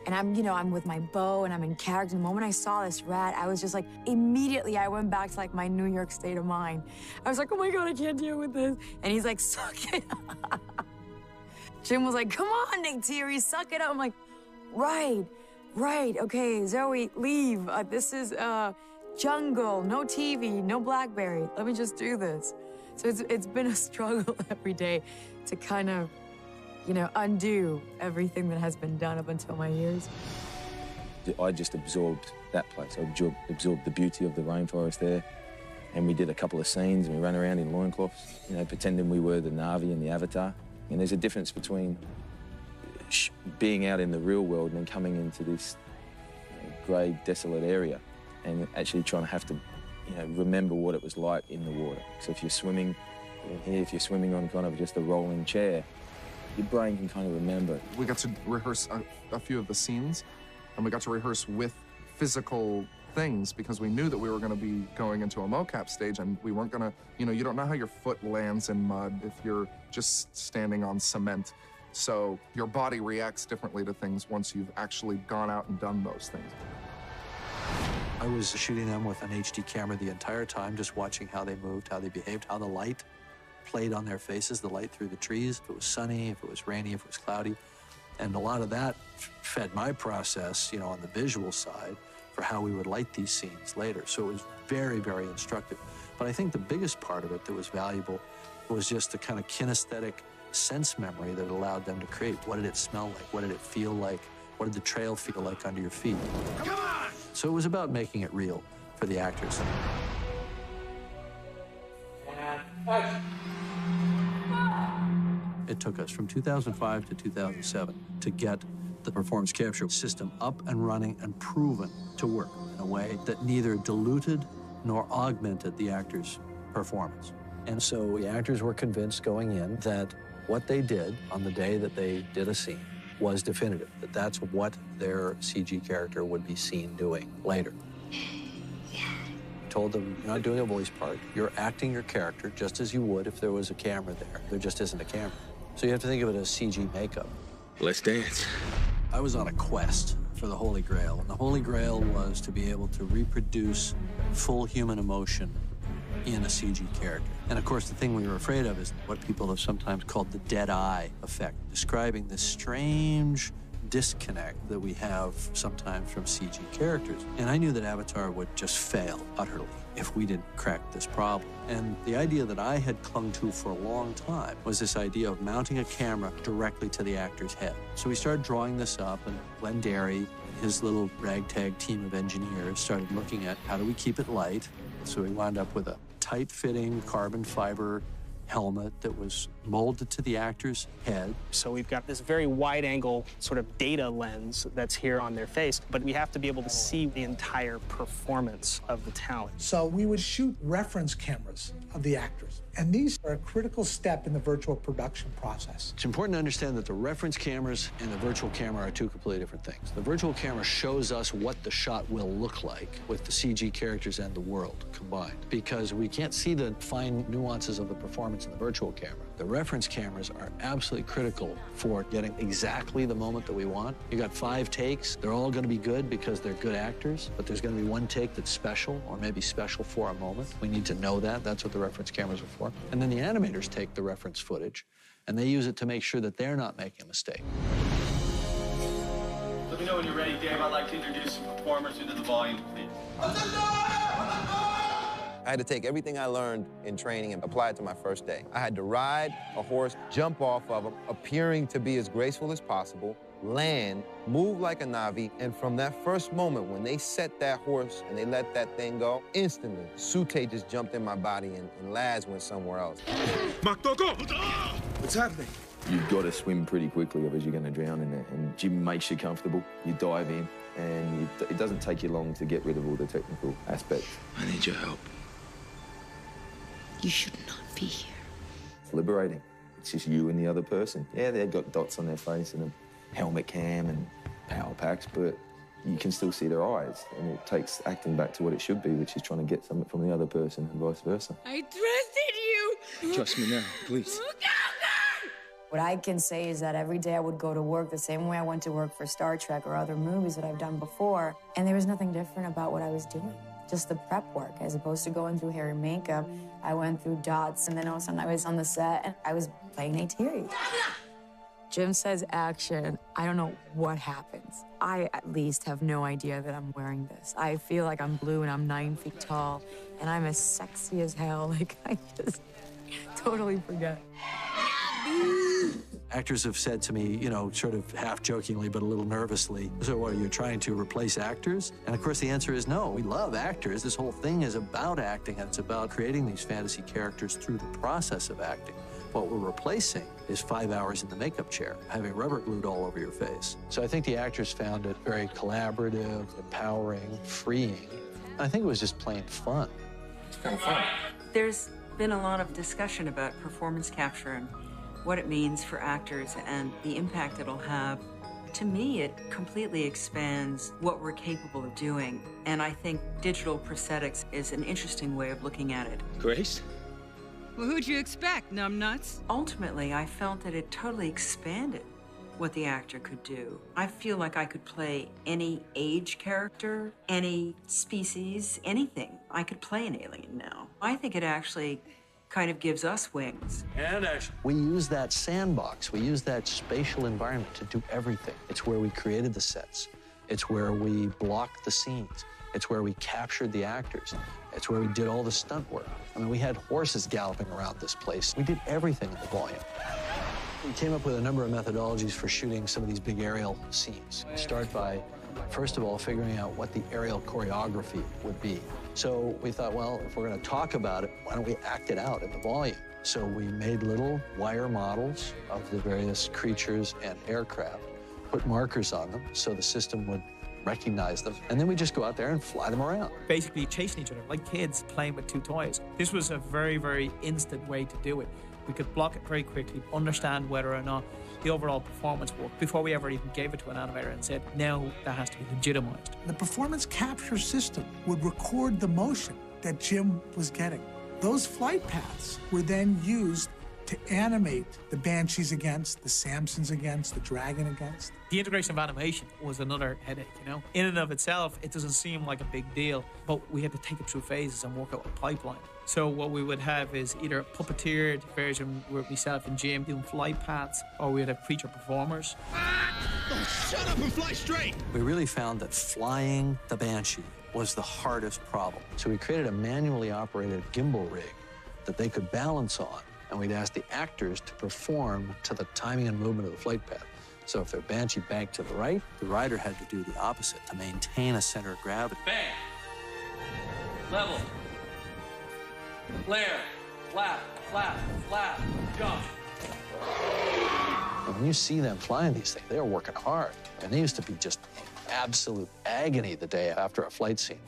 And I'm with my bow and I'm in character. The moment I saw this rat, I was just like, immediately I went back to like my New York state of mind. I was like, oh my God, I can't deal with this. And he's like, suck it up. Jim was like, come on, Nick Thierry, suck it up. I'm like, right, okay, Zoe, leave. This is jungle, no TV, no BlackBerry. Let me just do this. So it's been a struggle every day to kind of, undo everything that has been done up until my years. I just absorbed that place. I absorbed the beauty of the rainforest there. And we did a couple of scenes and we ran around in loincloths, pretending we were the Na'vi and the Avatar. And there's a difference between being out in the real world and then coming into this grey, desolate area and actually trying to have to, remember what it was like in the water. So if you're swimming in here, if you're swimming on kind of just a rolling chair, your brain can kind of remember. We got to rehearse a few of the scenes, and we got to rehearse with physical things because we knew that we were going to be going into a mocap stage, and we weren't going to, you don't know how your foot lands in mud if you're just standing on cement. So your body reacts differently to things once you've actually gone out and done those things. I was shooting them with an HD camera the entire time, just watching how they moved, how they behaved, how the light played on their faces, the light through the trees, if it was sunny, if it was rainy, if it was cloudy. And a lot of that fed my process, on the visual side for how we would light these scenes later. So it was very, very instructive. But I think the biggest part of it that was valuable was just the kind of kinesthetic sense memory that allowed them to create. What did it smell like? What did it feel like? What did the trail feel like under your feet? Come on! So it was about making it real for the actors. It took us from 2005 to 2007 to get the performance capture system up and running and proven to work in a way that neither diluted nor augmented the actors' performance. And so the actors were convinced going in that what they did on the day that they did a scene was definitive, that that's what their CG character would be seen doing later. Told them, you're not doing a voice part, you're acting your character just as you would if there was a camera there. There just isn't a camera. So you have to think of it as CG makeup. Let's dance. I was on a quest for the Holy Grail, and the Holy Grail was to be able to reproduce full human emotion in a CG character. And of course, the thing we were afraid of is what people have sometimes called the dead eye effect, describing this strange disconnect that we have sometimes from CG characters. And I knew that Avatar would just fail utterly if we didn't crack this problem. And the idea that I had clung to for a long time was this idea of mounting a camera directly to the actor's head. So we started drawing this up, and Glenn Derry and his little ragtag team of engineers started looking at how do we keep it light. So we wound up with a tight-fitting carbon fiber helmet that was molded to the actor's head. So we've got this very wide-angle sort of data lens that's here on their face, but we have to be able to see the entire performance of the talent. So we would shoot reference cameras of the actors, and these are a critical step in the virtual production process. It's important to understand that the reference cameras and the virtual camera are two completely different things. The virtual camera shows us what the shot will look like with the CG characters and the world combined, because we can't see the fine nuances of the performance in the virtual camera. The reference cameras are absolutely critical for getting exactly the moment that we want. You got 5 takes. They're all going to be good because they're good actors, but there's going to be one take that's special, or maybe special for a moment. We need to know that. That's what the reference cameras are for. And then the animators take the reference footage, and they use it to make sure that they're not making a mistake. Let me know when you're ready, Dave. I'd like to introduce some performers into the volume, please. I had to take everything I learned in training and apply it to my first day. I had to ride a horse, jump off of him, appearing to be as graceful as possible, land, move like a Navi, and from that first moment when they set that horse and they let that thing go, instantly, Sute just jumped in my body and Laz went somewhere else. What's happening? You've got to swim pretty quickly, otherwise you're going to drown in there. And Jim makes you comfortable. You dive in, and it doesn't take you long to get rid of all the technical aspects. I need your help. You should not be here. It's liberating. It's just you and the other person. Yeah, they've got dots on their face and a helmet cam and power packs, but you can still see their eyes. And it takes acting back to what it should be, which is trying to get something from the other person and vice versa. I trusted you. Trust me now, please. What I can say is that every day I would go to work the same way I went to work for Star Trek or other movies that I've done before, and there was nothing different about what I was doing. Just the prep work. As opposed to going through hair and makeup, I went through dots, and then all of a sudden I was on the set and I was playing Neytiri. Jim says action. I don't know what happens. I at least have no idea that I'm wearing this. I feel like I'm blue and I'm 9 feet tall and I'm as sexy as hell. Like, I just totally forget. Actors have said to me, you know, sort of half jokingly but a little nervously, so what, are you trying to replace actors? And of course the answer is no. We love actors. This whole thing is about acting, and it's about creating these fantasy characters through the process of acting. What we're replacing is 5 hours in the makeup chair, having rubber glued all over your face. So I think the actors found it very collaborative, empowering, freeing. I think it was just plain fun. It's kind of fun. There's been a lot of discussion about performance capture and what it means for actors and the impact it'll have. To me, it completely expands what we're capable of doing. And I think digital prosthetics is an interesting way of looking at it. Grace? Well, who'd you expect, numbnuts? Ultimately, I felt that it totally expanded what the actor could do. I feel like I could play any age character, any species, anything. I could play an alien now. I think it actually kind of gives us wings. And action. We use that sandbox. We use that spatial environment to do everything. It's where we created the sets. It's where we blocked the scenes. It's where we captured the actors. It's where we did all the stunt work. I mean, we had horses galloping around this place. We did everything in the volume. We came up with a number of methodologies for shooting some of these big aerial scenes. We start by, first of all, figuring out what the aerial choreography would be. So we thought, well, if we're going to talk about it, why don't we act it out in the volume? So we made little wire models of the various creatures and aircraft, put markers on them so the system would recognize them, and then we just go out there and fly them around. Basically chasing each other, like kids playing with 2 toys. This was a very, very instant way to do it. We could block it very quickly, understand whether or not the overall performance worked before we ever even gave it to an animator and said, now that has to be legitimized. The performance capture system would record the motion that Jim was getting. Those flight paths were then used to animate the Banshees against, the Samsons against, the Dragon against. The integration of animation was another headache, you know. In and of itself, it doesn't seem like a big deal, but we had to take it through phases and work out a pipeline. So what we would have is either a puppeteered version where myself and Jim doing flight paths, or we'd have creature performers. Oh, shut up and fly straight! We really found that flying the Banshee was the hardest problem. So we created a manually operated gimbal rig that they could balance on, and we'd ask the actors to perform to the timing and movement of the flight path. So if their Banshee banked to the right, the rider had to do the opposite to maintain a center of gravity. Bang! Level. Flare. flap, flap, flap, jump. And when you see them flying these things, they're working hard. And they used to be just absolute agony the day after a flight scene.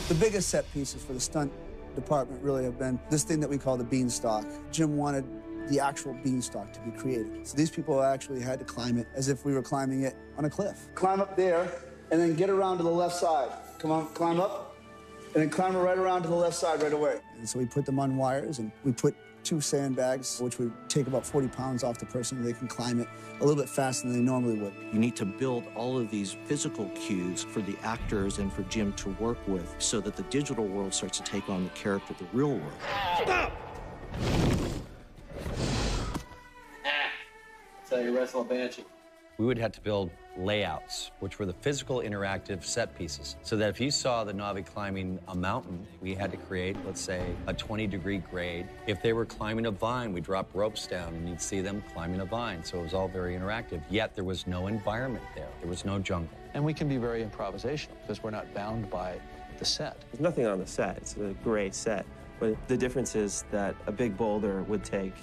The biggest set pieces for the stunt department really have been this thing that we call the beanstalk. Jim wanted the actual beanstalk to be created. So these people actually had to climb it as if we were climbing it on a cliff. Climb up there, and then get around to the left side. Come on, climb up, and then climb right around to the left side right away. And so we put them on wires, and we put 2 sandbags, which would take about 40 pounds off the person. They can climb it a little bit faster than they normally would. You need to build all of these physical cues for the actors and for Jim to work with so that the digital world starts to take on the character of the real world. Stop! That's how you wrestle a banshee. We would have to build layouts, which were the physical interactive set pieces, so that if you saw the Na'vi climbing a mountain, we had to create, let's say, a 20-degree grade. If they were climbing a vine, we dropped ropes down and you'd see them climbing a vine, so it was all very interactive. Yet there was no environment there. There was no jungle. And we can be very improvisational because we're not bound by the set. There's nothing on the set. It's a gray set. But the difference is that a big boulder would take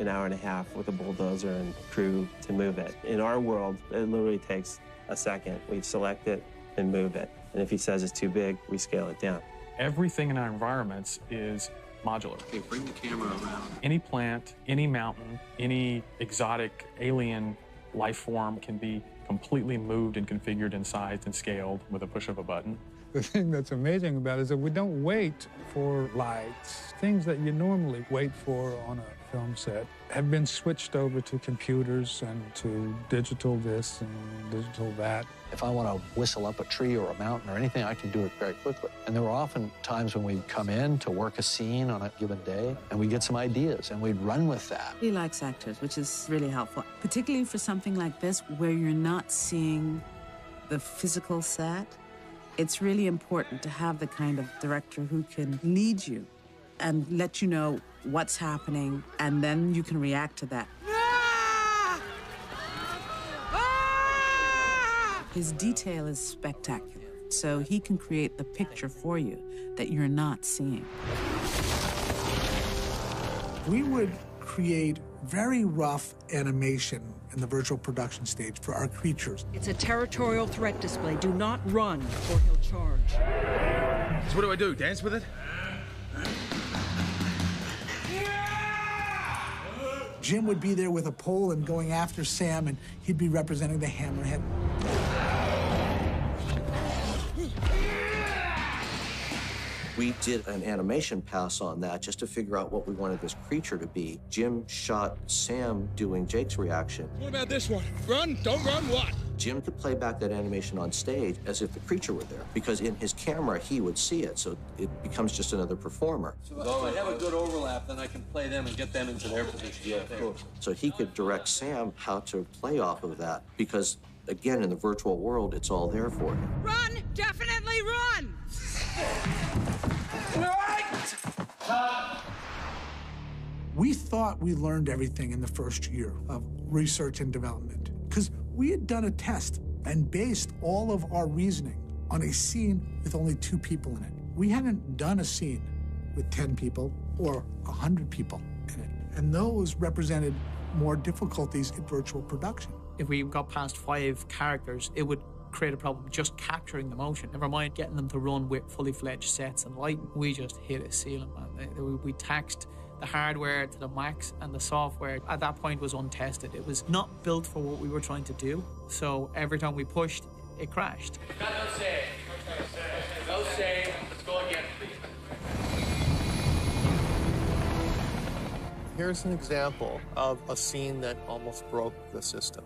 an hour and a half with a bulldozer and crew to move it. In our world, it literally takes a second. We select it and move it. And if he says it's too big, we scale it down. Everything in our environments is modular. Okay, bring the camera around. Any plant, any mountain, any exotic alien life form can be completely moved and configured and sized and scaled with a push of a button. The thing that's amazing about it is that we don't wait for lights. Things that you normally wait for on a film set have been switched over to computers and to digital this and digital that. If I want to whistle up a tree or a mountain or anything, I can do it very quickly. And there were often times when we'd come in to work a scene on a given day, and we'd get some ideas, and we'd run with that. He likes actors, which is really helpful, particularly for something like this where you're not seeing the physical set. It's really important to have the kind of director who can lead you and let you know what's happening, and then you can react to that. His detail is spectacular, so he can create the picture for you that you're not seeing. We would create very rough animation in the virtual production stage for our creatures. It's a territorial threat display. Do not run, or he'll charge. So what do? Dance with it? Jim would be there with a pole and going after Sam, and he'd be representing the hammerhead. We did an animation pass on that just to figure out what we wanted this creature to be. Jim shot Sam doing Jake's reaction. What about this one? Run, don't run, what? Jim could play back that animation on stage as if the creature were there, because in his camera, he would see it, so it becomes just another performer. So if I have a good overlap, then I can play them and get them into their position. Yeah, of course. So he could direct Sam how to play off of that, because, again, in the virtual world, it's all there for him. Run! Definitely run! We thought we learned everything in the first year of research and development, because we had done a test and based all of our reasoning on a scene with only 2 people in it. We hadn't done a scene with 10 people or 100 people in it, and those represented more difficulties in virtual production. If we got past 5 characters, it would create a problem just capturing the motion. Never mind getting them to run with fully fledged sets and lighting. We just hit a ceiling, man. We taxed the hardware to the max, and the software at that point was untested. It was not built for what we were trying to do. So every time we pushed, it crashed. No save. No save. Let's go again, please. Here's an example of a scene that almost broke the system.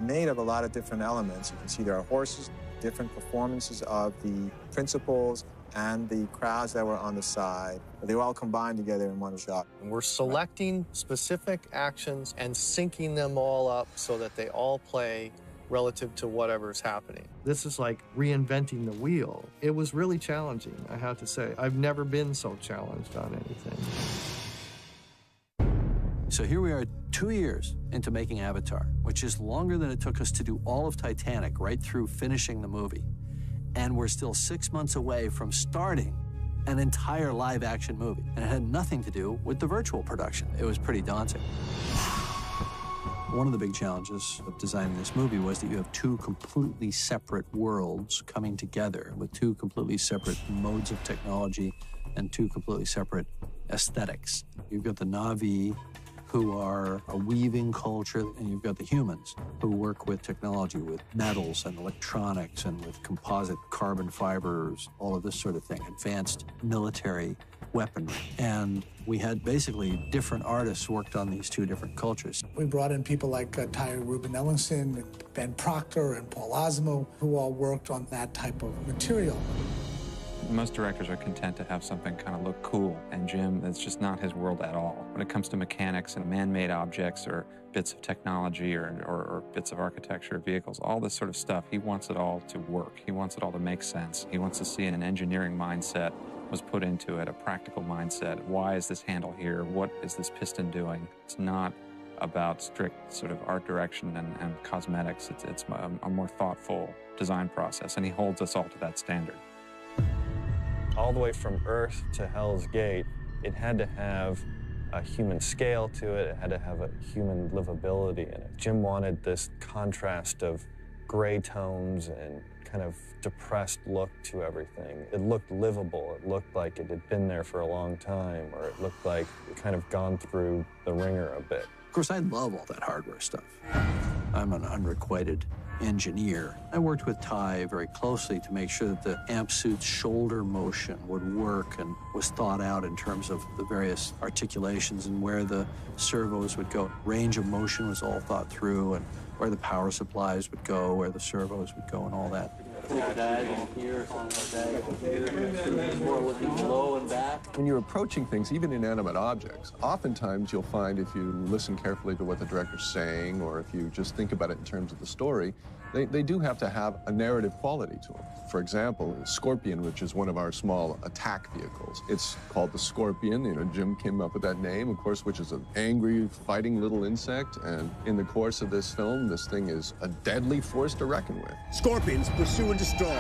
Made of a lot of different elements. You can see there are horses, different performances of the principals and the crowds that were on the side. They were all combined together in one shot. And we're selecting specific actions and syncing them all up so that they all play relative to whatever's happening. This is like reinventing the wheel. It was really challenging, I have to say. I've never been so challenged on anything. So here we are 2 years into making Avatar, which is longer than it took us to do all of Titanic right through finishing the movie. And we're still 6 months away from starting an entire live-action movie, and it had nothing to do with the virtual production. It was pretty daunting. One of the big challenges of designing this movie was that you have two completely separate worlds coming together with two completely separate modes of technology and two completely separate aesthetics. You've got the Na'vi, who are a weaving culture, and you've got the humans who work with technology, with metals and electronics and with composite carbon fibers, all of this sort of thing, advanced military weaponry. And we had basically different artists worked on these two different cultures. We brought in people like Ty Ruben Ellingson, and Ben Proctor, and Paul Osmo, who all worked on that type of material. Most directors are content to have something kind of look cool, and Jim, that's just not his world at all. When it comes to mechanics and man-made objects or bits of technology or bits of architecture, vehicles, all this sort of stuff, he wants it all to work. He wants it all to make sense. He wants to see an engineering mindset was put into it, a practical mindset. Why is this handle here? What is this piston doing? It's not about strict sort of art direction and cosmetics. It's a more thoughtful design process, and he holds us all to that standard. All the way from Earth to Hell's Gate, it had to have a human scale to it. It had to have a human livability in it. Jim wanted this contrast of gray tones and kind of depressed look to everything. It looked livable. It looked like it had been there for a long time, or it looked like it kind of gone through the ringer a bit. Of course, I love all that hardware stuff. I'm an unrequited engineer. I worked with Ty very closely to make sure that the amp suit's shoulder motion would work and was thought out in terms of the various articulations and where the servos would go. Range of motion was all thought through, and where the power supplies would go, where the servos would go, and all that. More looking low and back. When you're approaching things, even inanimate objects, oftentimes you'll find if you listen carefully to what the director's saying, or if you just think about it in terms of the story, they do have to have a narrative quality to them. For example, Scorpion, which is one of our small attack vehicles. It's called the Scorpion. You know, Jim came up with that name, of course, which is an angry, fighting little insect. And in the course of this film, this thing is a deadly force to reckon with. Scorpions, pursue and destroy.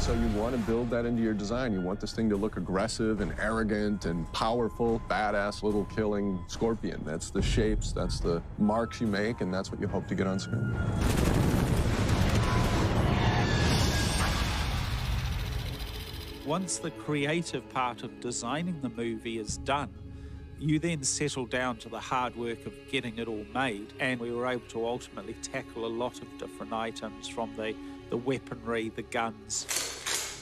So you want to build that into your design. You want this thing to look aggressive and arrogant and powerful, badass little killing scorpion. That's the shapes, that's the marks you make, and that's what you hope to get on screen. Once the creative part of designing the movie is done, you then settle down to the hard work of getting it all made, and we were able to ultimately tackle a lot of different items, from the weaponry, the guns,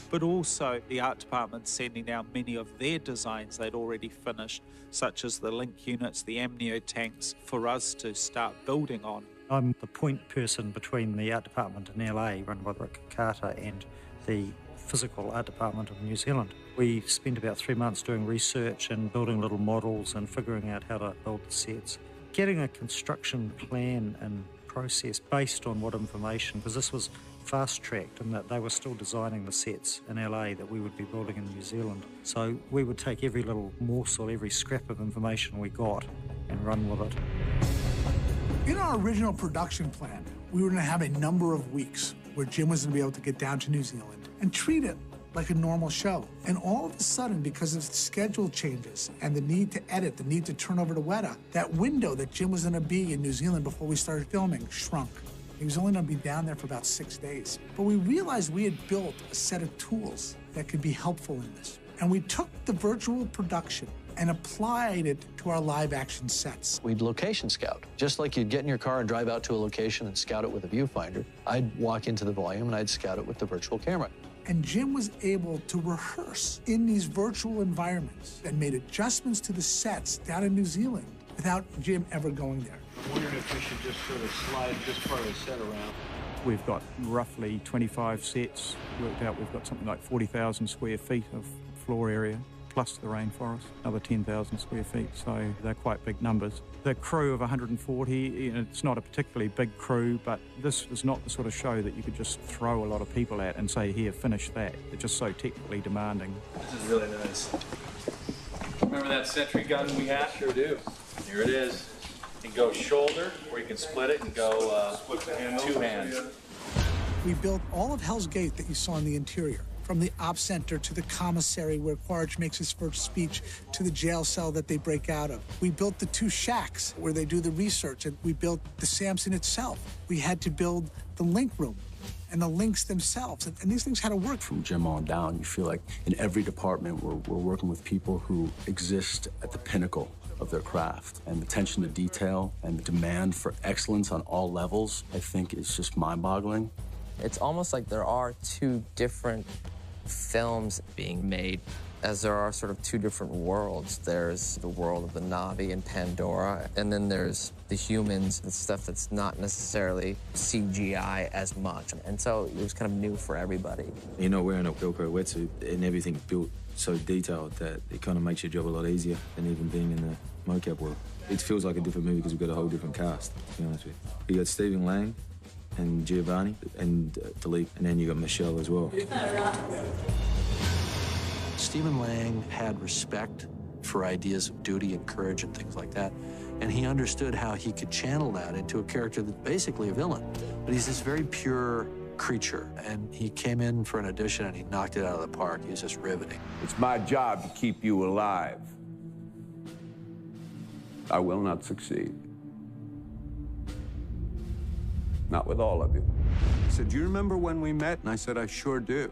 but also the art department sending out many of their designs they'd already finished, such as the link units, the amnio tanks, for us to start building on. I'm the point person between the art department in LA, run by Rick Carter, and the physical art department of New Zealand. We spent about 3 months doing research and building little models and figuring out how to build the sets. Getting a construction plan and process based on what information, because this was fast-tracked in that they were still designing the sets in LA that we would be building in New Zealand. So we would take every little morsel, every scrap of information we got and run with it. In our original production plan, we were going to have a number of weeks where Jim was going to be able to get down to New Zealand and treat it like a normal show. And all of a sudden, because of schedule changes and the need to edit, the need to turn over to Weta, that window that Jim was going to be in New Zealand before we started filming shrunk. He was only going to be down there for about 6 days. But we realized we had built a set of tools that could be helpful in this. And we took the virtual production and applied it to our live action sets. We'd location scout. Just like you'd get in your car and drive out to a location and scout it with a viewfinder, I'd walk into the volume and I'd scout it with the virtual camera. And Jim was able to rehearse in these virtual environments and made adjustments to the sets down in New Zealand without Jim ever going there. I'm wondering if we should just sort of slide this part of the set around. We've got roughly 25 sets worked out. We've got something like 40,000 square feet of floor area, plus the rainforest, another 10,000 square feet, so they're quite big numbers. The crew of 140, it's not a particularly big crew, but this is not the sort of show that you could just throw a lot of people at and say, here, finish that. They're just so technically demanding. This is really nice. Remember that sentry gun we had? Sure do. Here it is. You can go shoulder, or you can split it and go two hands. We built all of Hell's Gate that you saw in the interior, from the op center to the commissary where Quaritch makes his first speech to the jail cell that they break out of. We built the 2 shacks where they do the research, and we built the Samson itself. We had to build the link room and the links themselves, and these things had to work. From Jim on down, you feel like in every department we're working with people who exist at the pinnacle of their craft, and the attention to detail and the demand for excellence on all levels, I think, is just mind-boggling. It's almost like there are 2 different films being made, as there are sort of 2 different worlds. There's the world of the Na'vi and Pandora, and then there's the humans, the stuff that's not necessarily CGI as much. And so it was kind of new for everybody. You're not wearing a Velcro wetsuit, and everything's built so detailed that it kind of makes your job a lot easier than even being in the mocap world. It feels like a different movie because we've got a whole different cast, to be honest with you. You got Stephen Lang and Giovanni and Philippe, and then you got Michelle as well. Stephen Lang had respect for ideas of duty and courage and things like that, and he understood how he could channel that into a character that's basically a villain. But he's this very pure creature, and he came in for an audition and he knocked it out of the park. He was just riveting. It's my job to keep you alive. I will not succeed. Not with all of you. He said, "Do you remember when we met?" And I said, "I sure do."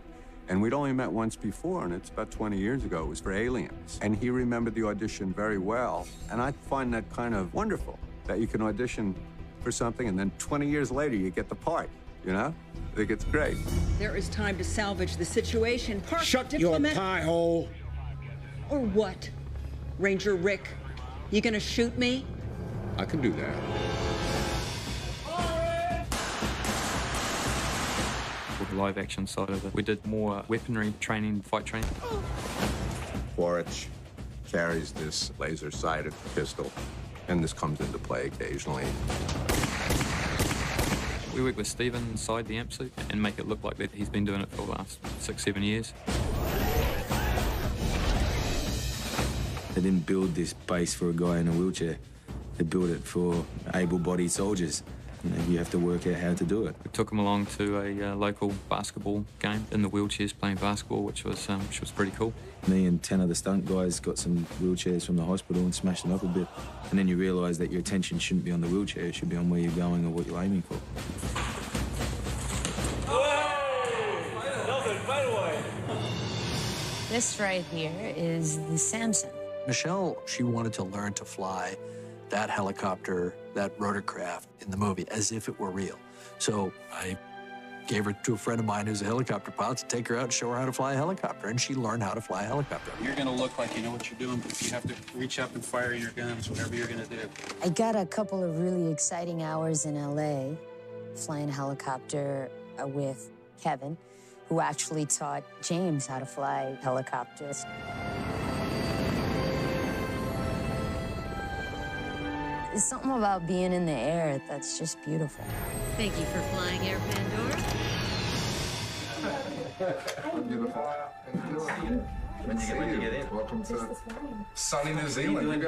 And we'd only met once before, and it's about 20 years ago. It was for Aliens. And he remembered the audition very well. And I find that kind of wonderful, that you can audition for something, and then 20 years later, you get the part, you know? I think it's great. There is time to salvage the situation. Shut your pie hole. Or what? Ranger Rick, you gonna shoot me? I can do that. For the live action side of it, we did more weaponry training, fight training. Quaritch carries this laser-sighted pistol, and this comes into play occasionally. We work with Stephen inside the amp suit and make it look like that he's been doing it for the last 6-7 years. They didn't build this base for a guy in a wheelchair. They built it for able-bodied soldiers. You know, you have to work out how to do it. We took him along to a local basketball game in the wheelchairs playing basketball, which was pretty cool. Me and 10 other stunt guys got some wheelchairs from the hospital and smashed them up a bit. And then you realise that your attention shouldn't be on the wheelchair, it should be on where you're going or what you're aiming for. This right here is the Samson. Michelle, she wanted to learn to fly that helicopter, that rotorcraft in the movie as if it were real. So I gave her to a friend of mine who's a helicopter pilot to take her out and show her how to fly a helicopter, and she learned how to fly a helicopter. You're gonna look like you know what you're doing, but you have to reach up and fire your guns, whatever you're gonna do. I got a couple of really exciting hours in LA flying a helicopter with Kevin, who actually taught James how to fly helicopters. There's something about being in the air that's just beautiful. Thank you for flying Air Pandora. When you get in. Welcome to sunny New Zealand.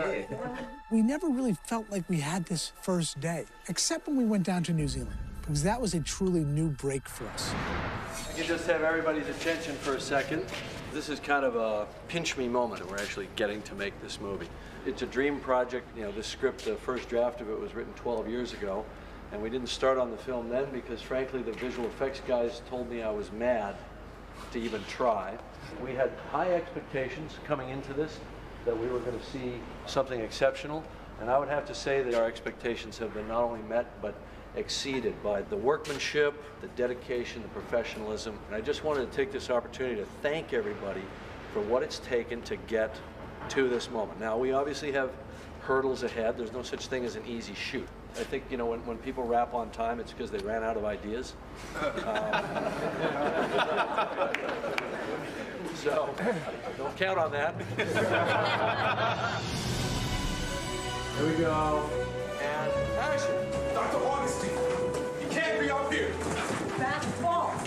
We never really felt like we had this first day, except when we went down to New Zealand, because that was a truly new break for us. I can just have everybody's attention for a second. This is kind of a pinch me moment, and we're actually getting to make this movie. It's a dream project. You know, this script, the first draft of it was written 12 years ago, and we didn't start on the film then because, frankly, the visual effects guys told me I was mad to even try. We had high expectations coming into this, that we were going to see something exceptional, and I would have to say that our expectations have been not only met, but exceeded by the workmanship, the dedication, the professionalism. And I just wanted to take this opportunity to thank everybody for what it's taken to get to this moment. Now, we obviously have hurdles ahead. There's no such thing as an easy shoot. I think, you know, when people wrap on time, it's because they ran out of ideas. So, don't count on that. Here we go. And action. Dr. Augustine, you can't be up here. That's false.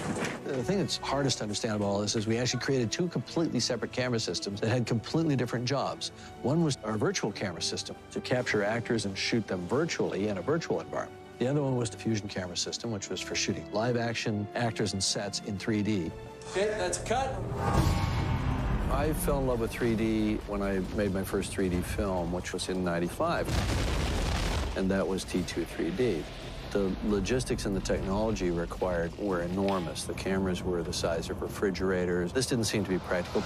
The thing that's hardest to understand about all this is we actually created 2 completely separate camera systems that had completely different jobs. One was our virtual camera system to capture actors and shoot them virtually in a virtual environment. The other one was the Fusion camera system, which was for shooting live action actors and sets in 3D. Okay, that's a cut. I fell in love with 3D when I made my first 3D film, which was in '95, and that was T2 3D. The logistics and the technology required were enormous. The cameras were the size of refrigerators. This didn't seem to be practical.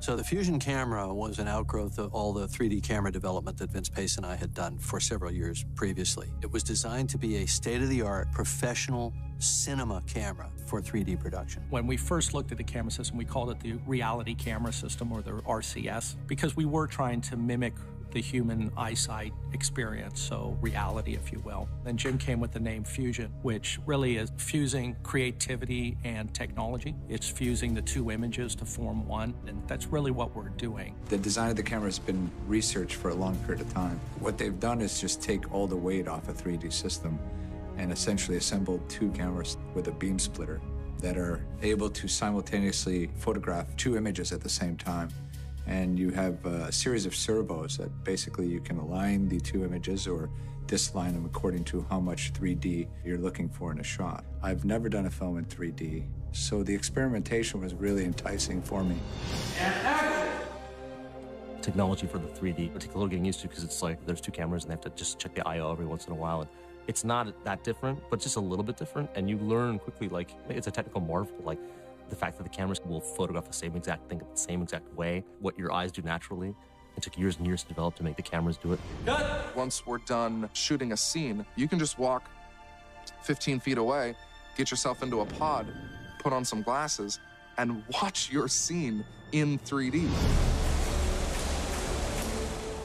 So the Fusion camera was an outgrowth of all the 3D camera development that Vince Pace and I had done for several years previously. It was designed to be a state-of-the-art professional cinema camera for 3D production. When we first looked at the camera system, we called it the reality camera system, or the RCS, because we were trying to mimic the human eyesight experience, so reality, if you will. Then Jim came with the name Fusion, which really is fusing creativity and technology. It's fusing the two images to form one, and that's really what we're doing. The design of the camera has been researched for a long period of time. What they've done is just take all the weight off a 3D system and essentially assembled two cameras with a beam splitter that are able to simultaneously photograph two images at the same time. And you have a series of servos that basically you can align the two images or disalign them according to how much 3D you're looking for in a shot. I've never done a film in 3D, so the experimentation was really enticing for me. Technology for the 3D, it takes a little getting used to because it's like there's two cameras and they have to just check the I/O every once in a while. And it's not that different, but just a little bit different. And you learn quickly, like, it's a technical marvel, like, the fact that the cameras will photograph the same exact thing the same exact way, what your eyes do naturally. It took years and years to develop to make the cameras do it. Once we're done shooting a scene, you can just walk 15 feet away, get yourself into a pod, put on some glasses, and watch your scene in 3D.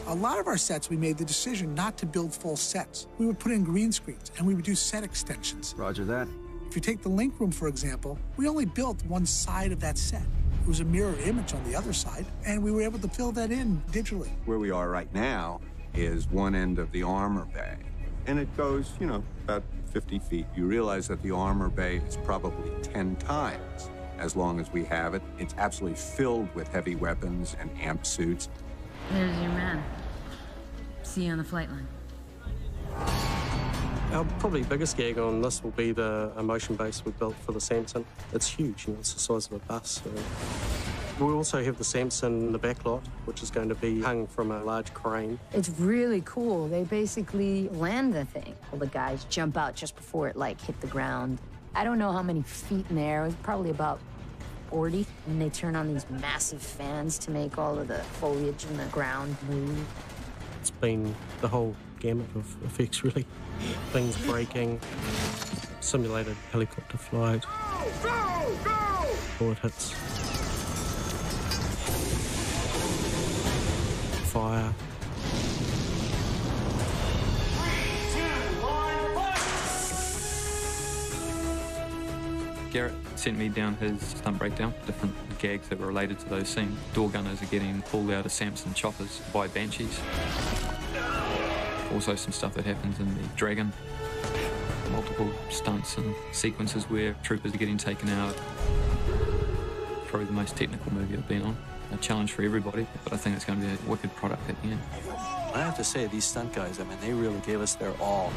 A lot of our sets, we made the decision not to build full sets. We would put in green screens, and we would do set extensions. Roger that. If you take the link room, for example, we only built one side of that set. It was a mirror image on the other side, and we were able to fill that in digitally. Where we are right now is one end of the armor bay, and it goes, you know, about 50 feet. You realize that the armor bay is probably 10 times as long as we have it. It's absolutely filled with heavy weapons and amp suits. There's your man. See you on the flight line. Our probably biggest gag on this will be the motion base we built for the Samson. It's huge, you know, it's the size of a bus. So. We also have the Samson in the back lot, which is going to be hung from a large crane. It's really cool. They basically land the thing. All the guys jump out just before it, like, hit the ground. I don't know how many feet in the air. It was probably about 40. And they turn on these massive fans to make all of the foliage in the ground move. It's been the whole gamut of effects, really. Things breaking, simulated helicopter flight, bullet hits, fire. Garrett sent me down his stunt breakdown, different gags that were related to those scenes. Door gunners are getting pulled out of Samson choppers by Banshees. Also some stuff that happens in the Dragon. Multiple stunts and sequences where troopers are getting taken out. Probably the most technical movie I've been on. A challenge for everybody, but I think it's going to be a wicked product at the end. I have to say, these stunt guys, I mean, they really gave us their all.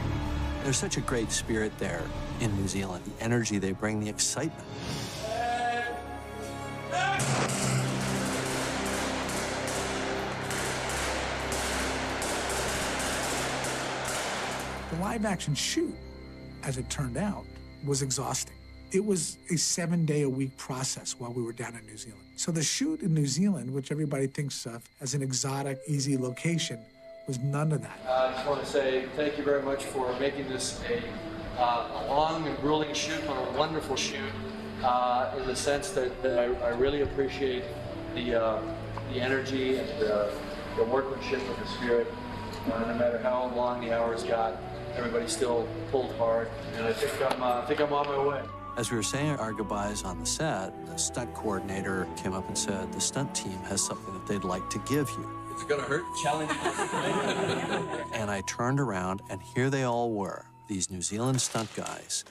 There's such a great spirit there in New Zealand. The energy they bring, the excitement. The live-action shoot, as it turned out, was exhausting. It was a 7-day-a-week process while we were down in New Zealand. So the shoot in New Zealand, which everybody thinks of as an exotic, easy location, was none of that. I just want to say thank you very much for making this a long and grueling shoot, but a wonderful shoot, in the sense that I really appreciate the energy and the workmanship of the spirit. No matter how long the hours got, everybody still pulled hard, and I think I'm on my way. As we were saying our goodbyes on the set, the stunt coordinator came up and said, the stunt team has something that they'd like to give you. It's gonna hurt. Challenge. And I turned around, and here they all were, these New Zealand stunt guys.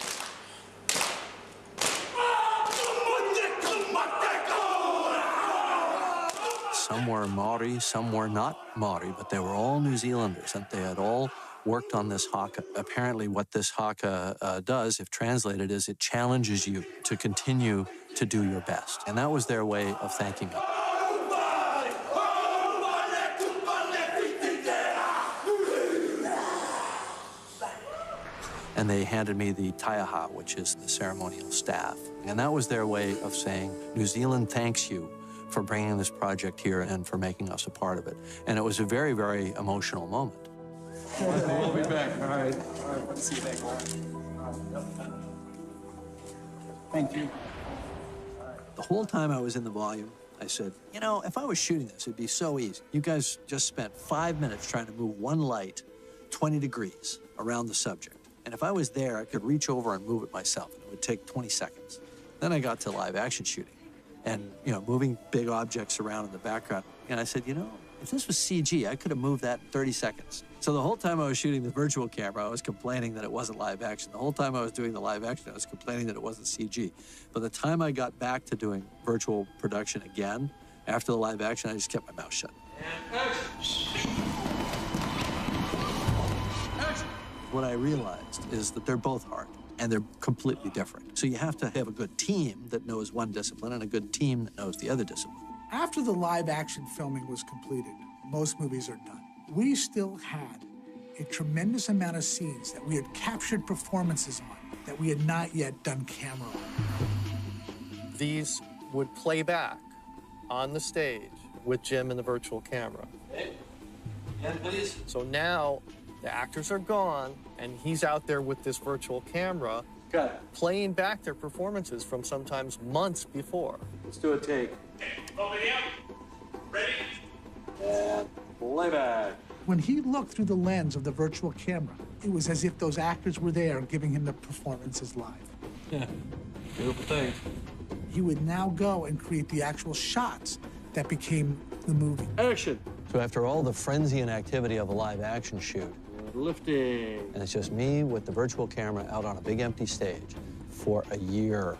Some were Maori, some were not Maori, but they were all New Zealanders, and they had all worked on this haka. Apparently what this haka does, if translated, is it challenges you to continue to do your best. And that was their way of thanking me. And they handed me the taiaha, which is the ceremonial staff. And that was their way of saying, New Zealand thanks you for bringing this project here and for making us a part of it. And it was a very, very emotional moment. We'll be back. All right. See you back. Thank you. The whole time I was in the volume, I said, you know, if I was shooting this, it'd be so easy. You guys just spent 5 minutes trying to move one light 20 degrees around the subject. And if I was there, I could reach over and move it myself, and it would take 20 seconds. Then I got to live action shooting and, you know, moving big objects around in the background. And I said, you know, if this was CG, I could have moved that in 30 seconds. So the whole time I was shooting the virtual camera, I was complaining that it wasn't live action. The whole time I was doing the live action, I was complaining that it wasn't CG. By the time I got back to doing virtual production again, after the live action, I just kept my mouth shut. What I realized is that they're both hard, and they're completely different. So you have to have a good team that knows one discipline and a good team that knows the other discipline. After the live action filming was completed, most movies are done. We still had a tremendous amount of scenes that we had captured performances on that we had not yet done camera on. These would play back on the stage with Jim and the virtual camera. Hey, yeah, please. So now the actors are gone, and he's out there with this virtual camera playing back their performances from sometimes months before. Let's do a take. Over here. Ready? And playback. When he looked through the lens of the virtual camera, it was as if those actors were there giving him the performances live. Yeah, beautiful thing. He would now go and create the actual shots that became the movie. Action. So after all the frenzy and activity of a live action shoot, lifting. And it's just me with the virtual camera out on a big empty stage for a year.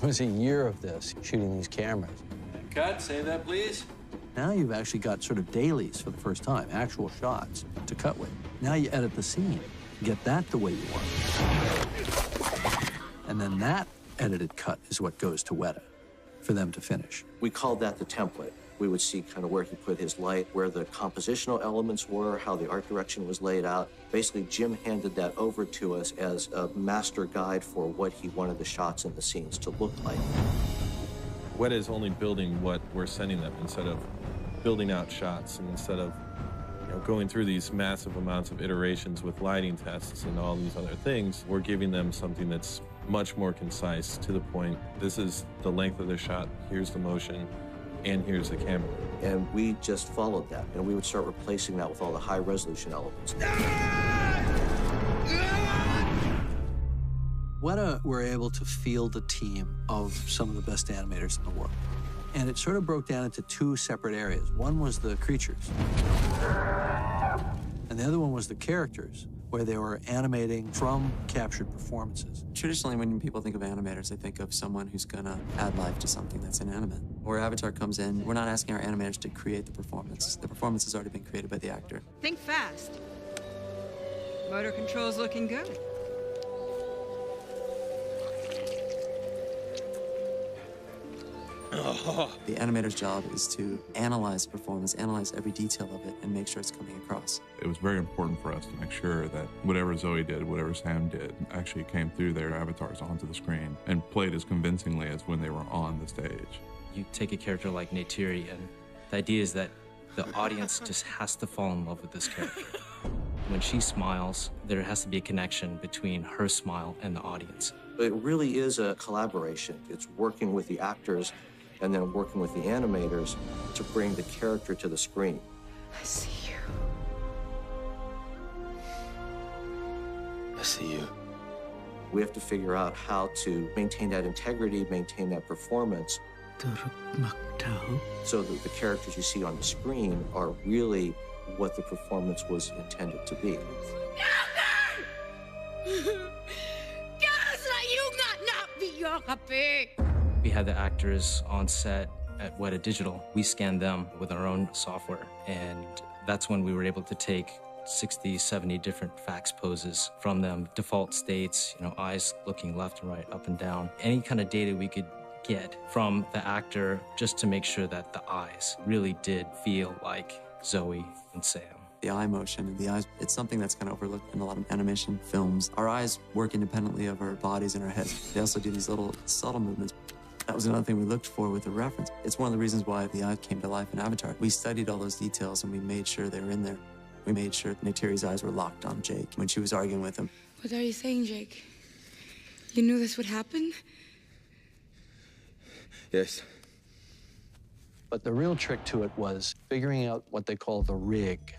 It was a year of this, shooting these cameras. Cut, say that, please. Now you've actually got sort of dailies for the first time, actual shots to cut with. Now you edit the scene, get that the way you want it. And then that edited cut is what goes to Weta for them to finish. We called that the template. We would see kind of where he put his light, where the compositional elements were, how the art direction was laid out. Basically, Jim handed that over to us as a master guide for what he wanted the shots and the scenes to look like. Weta is only building what we're sending them instead of building out shots, and instead of going through these massive amounts of iterations with lighting tests and all these other things. We're giving them something that's much more concise, to the point. This is the length of the shot, here's the motion, and here's the camera. And we just followed that, and we would start replacing that with all the high-resolution elements. Weta were able to field a team of some of the best animators in the world. And it sort of broke down into two separate areas. One was the creatures, and the other one was the characters, where they were animating from captured performances. Traditionally, when people think of animators, they think of someone who's gonna add life to something that's inanimate. Where Avatar comes in, we're not asking our animators to create the performance. The performance has already been created by the actor. Think fast. Motor control's looking good. The animator's job is to analyze performance, analyze every detail of it, and make sure it's coming across. It was very important for us to make sure that whatever Zoe did, whatever Sam did, actually came through their avatars onto the screen and played as convincingly as when they were on the stage. You take a character like Neytiri, and the idea is that the audience just has to fall in love with this character. When she smiles, there has to be a connection between her smile and the audience. It really is a collaboration. It's working with the actors and then working with the animators to bring the character to the screen. I see you. I see you. We have to figure out how to maintain that integrity, maintain that performance, so that the characters you see on the screen are really what the performance was intended to be. We had the actors on set At Weta Digital, we scanned them with our own software, and that's when we were able to take 60, 70 different fax poses from them, default states, eyes looking left and right, up and down. Any kind of data we could get from the actor just to make sure that the eyes really did feel like Zoe and Sam. The eye motion and the eyes, it's something that's kind of overlooked in a lot of animation films. Our eyes work independently of our bodies and our heads. They also do these little subtle movements. That was another thing we looked for with the reference. It's one of the reasons why the eye came to life in Avatar. We studied all those details and we made sure they were in there. We made sure Neytiri's eyes were locked on Jake when she was arguing with him. What are you saying, Jake? You knew this would happen? Yes. But the real trick to it was figuring out what they call the rig.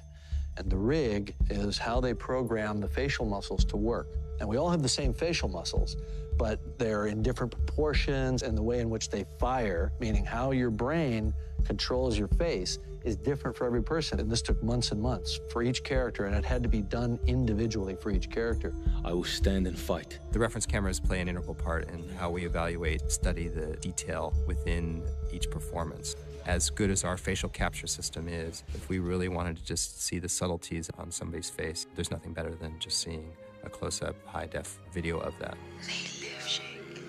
And the rig is how they program the facial muscles to work. And we all have the same facial muscles, but they're in different proportions, and the way in which they fire, meaning how your brain controls your face, is different for every person. And this took months and months for each character, and it had to be done individually for each character. I will stand and fight. The reference cameras play an integral part in how we evaluate, study the detail within each performance. As good as our facial capture system is, if we really wanted to just see the subtleties on somebody's face, there's nothing better than just seeing a close-up, high-def video of that. They live, Jake.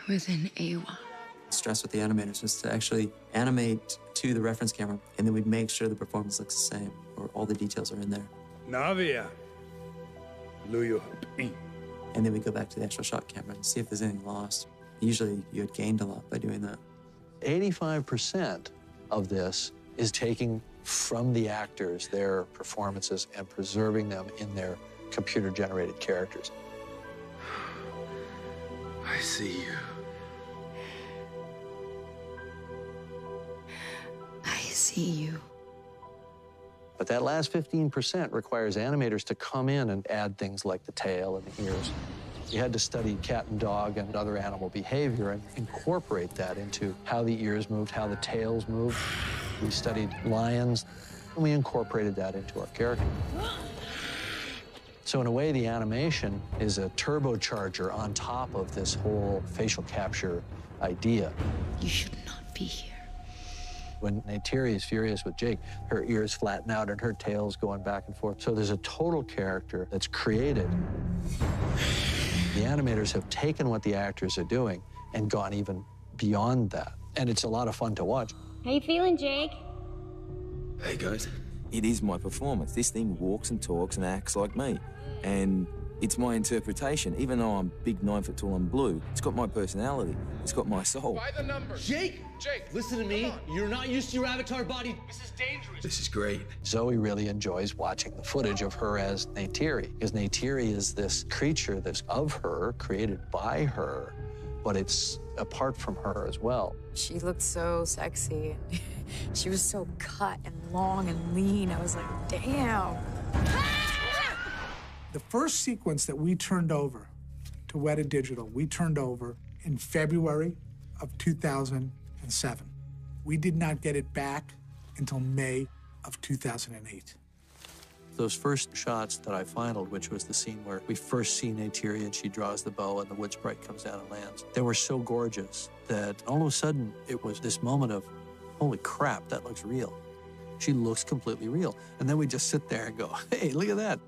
Within Awa. The stress with the animators was to actually animate to the reference camera, and then we'd make sure the performance looks the same, or all the details are in there. Navia. Luyo. And then we go back to the actual shot camera and see if there's anything lost. Usually you had gained a lot by doing that. 85% of this is taking from the actors their performances and preserving them in their computer-generated characters. I see you. I see you. But that last 15% requires animators to come in and add things like the tail and the ears. You had to study cat and dog and other animal behavior and incorporate that into how the ears moved, how the tails moved. We studied lions, and we incorporated that into our character. So in a way, the animation is a turbocharger on top of this whole facial capture idea. You should not be here. When Neytiri is furious with Jake, her ears flatten out and her tail's going back and forth. So there's a total character that's created. The animators have taken what the actors are doing and gone even beyond that. And it's a lot of fun to watch. How you feeling, Jake? Hey, guys. It is my performance. This thing walks and talks and acts like me. And it's my interpretation. Even though I'm big, 9 foot tall and blue, it's got my personality. It's got my soul. By the numbers. Jake, listen to me. You're not used to your avatar body. This is dangerous. This is great. Zoe really enjoys watching the footage of her as Neytiri, because Neytiri is this creature that's of her, created by her, but it's apart from her as well. She looked so sexy. She was so cut and long and lean. I was like, damn. The first sequence that we turned over to Weta Digital, we turned over in February of 2007. We did not get it back until May of 2008. Those first shots that I finaled, which was the scene where we first see Neytiri and she draws the bow and the wood sprite comes down and lands, they were so gorgeous that all of a sudden it was this moment of, holy crap, that looks real. She looks completely real. And then we just sit there and go, hey, look at that.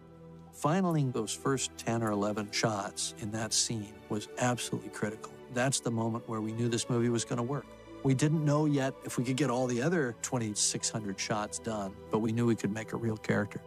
Finaling those first 10 or 11 shots in that scene was absolutely critical. That's the moment where we knew this movie was going to work. We didn't know yet if we could get all the other 2,600 shots done, but we knew we could make a real character.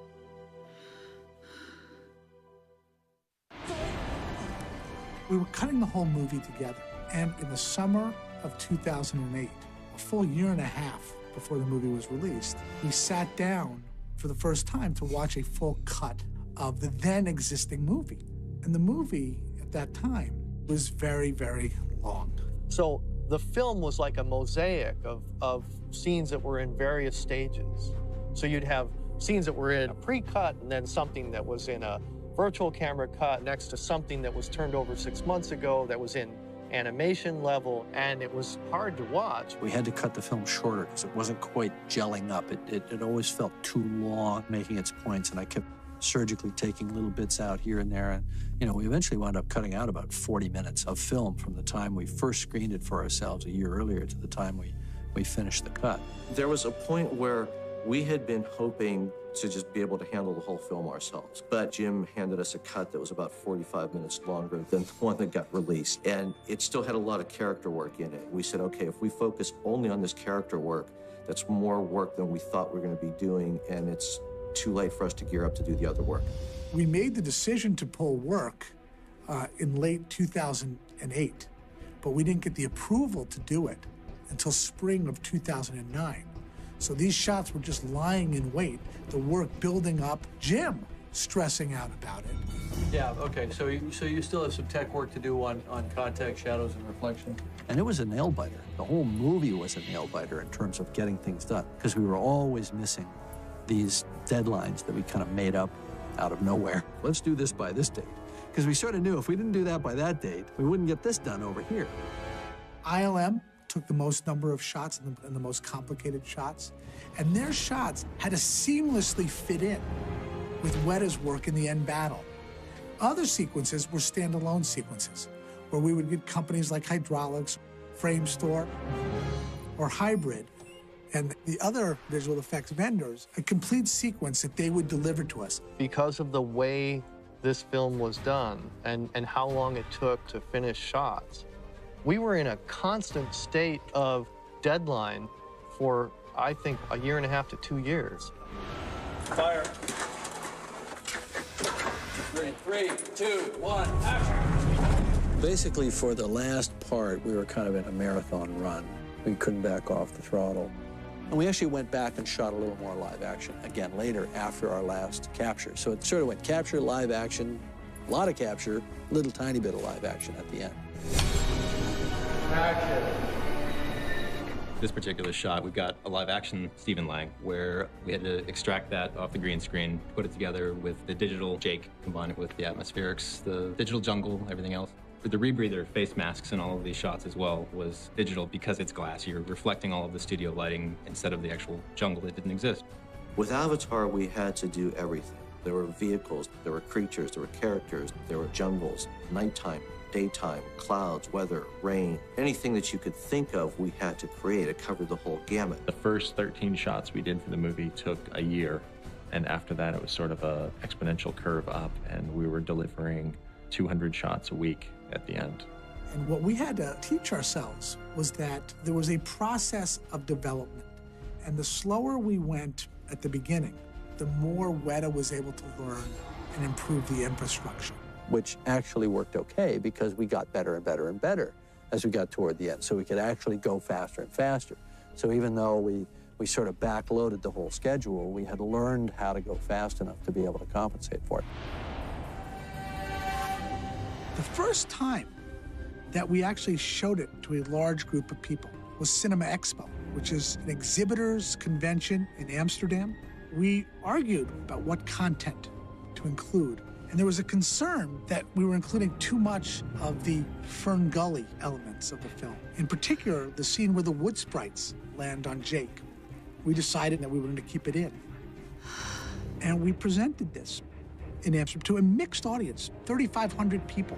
We were cutting the whole movie together, and in the summer of 2008, a full year and a half before the movie was released, we sat down for the first time to watch a full cut of the then existing movie. And the movie at that time was very, very long. So the film was like a mosaic of scenes that were in various stages. So you'd have scenes that were in a pre-cut and then something that was in a virtual camera cut next to something that was turned over 6 months ago that was in animation level, and it was hard to watch. We had to cut the film shorter because it wasn't quite gelling up. It always felt too long making its points, and I kept surgically taking little bits out here and there. And, you know, we eventually wound up cutting out about 40 minutes of film from the time we first screened it for ourselves a year earlier to the time we finished the cut. There was a point where we had been hoping to just be able to handle the whole film ourselves. But Jim handed us a cut that was about 45 minutes longer than the one that got released. And it still had a lot of character work in it. We said, okay, if we focus only on this character work, that's more work than we thought we were going to be doing, and it's too late for us to gear up to do the other work. We made the decision to pull work in late 2008, but we didn't get the approval to do it until spring of 2009. So these shots were just lying in wait, the work building up, Jim stressing out about it. Yeah, okay, so you still have some tech work to do on contact, shadows, and reflection? And it was a nail-biter. The whole movie was a nail-biter in terms of getting things done, because we were always missing these deadlines that we kind of made up out of nowhere. Let's do this by this date. Because we sort of knew if we didn't do that by that date, we wouldn't get this done over here. ILM took the most number of shots and the most complicated shots, and their shots had to seamlessly fit in with Weta's work in the end battle. Other sequences were standalone sequences, where we would get companies like Hydraulics, Frame Store, or Hybrid, and the other visual effects vendors, a complete sequence that they would deliver to us. Because of the way this film was done and how long it took to finish shots, we were in a constant state of deadline for, I think, 1.5 to 2 years. Fire. 3, 2, 1, action! Basically, for the last part, we were kind of in a marathon run. We couldn't back off the throttle. And we actually went back and shot a little more live action again later after our last capture. So it sort of went capture, live action, a lot of capture, little tiny bit of live action at the end. Action. This particular shot, we've got a live action Stephen Lang, where we had to extract that off the green screen, put it together with the digital Jake, combine it with the atmospherics, the digital jungle, everything else. For the rebreather, face masks and all of these shots as well was digital because it's glass. You're reflecting all of the studio lighting instead of the actual jungle that didn't exist. With Avatar, we had to do everything. There were vehicles, there were creatures, there were characters, there were jungles, nighttime, daytime, clouds, weather, rain, anything that you could think of, we had to create. It covered the whole gamut. The first 13 shots we did for the movie took a year, and after that it was sort of a exponential curve up, and we were delivering 200 shots a week at the end. And what we had to teach ourselves was that there was a process of development, and the slower we went at the beginning, the more Weta was able to learn and improve the infrastructure. Which actually worked okay because we got better and better and better as we got toward the end. So we could actually go faster and faster. So even though we sort of backloaded the whole schedule, we had learned how to go fast enough to be able to compensate for it. The first time that we actually showed it to a large group of people was Cinema Expo, which is an exhibitors convention in Amsterdam. We argued about what content to include. And there was a concern that we were including too much of the Fern Gully elements of the film. In particular, the scene where the wood sprites land on Jake. We decided that we were going to keep it in. And we presented this in Amsterdam to a mixed audience, 3,500 people.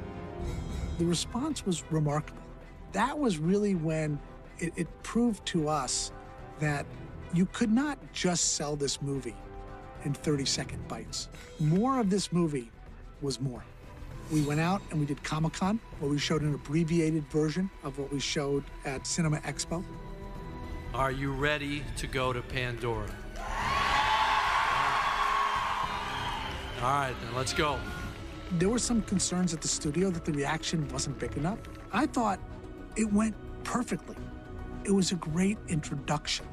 The response was remarkable. That was really when it proved to us that you could not just sell this movie in 30-second bites. More of this movie was more. We went out and we did Comic-Con, where we showed an abbreviated version of what we showed at Cinema Expo. Are you ready to go to Pandora? All right, then let's go. There were some concerns at the studio that the reaction wasn't big enough. I thought it went perfectly. It was a great introduction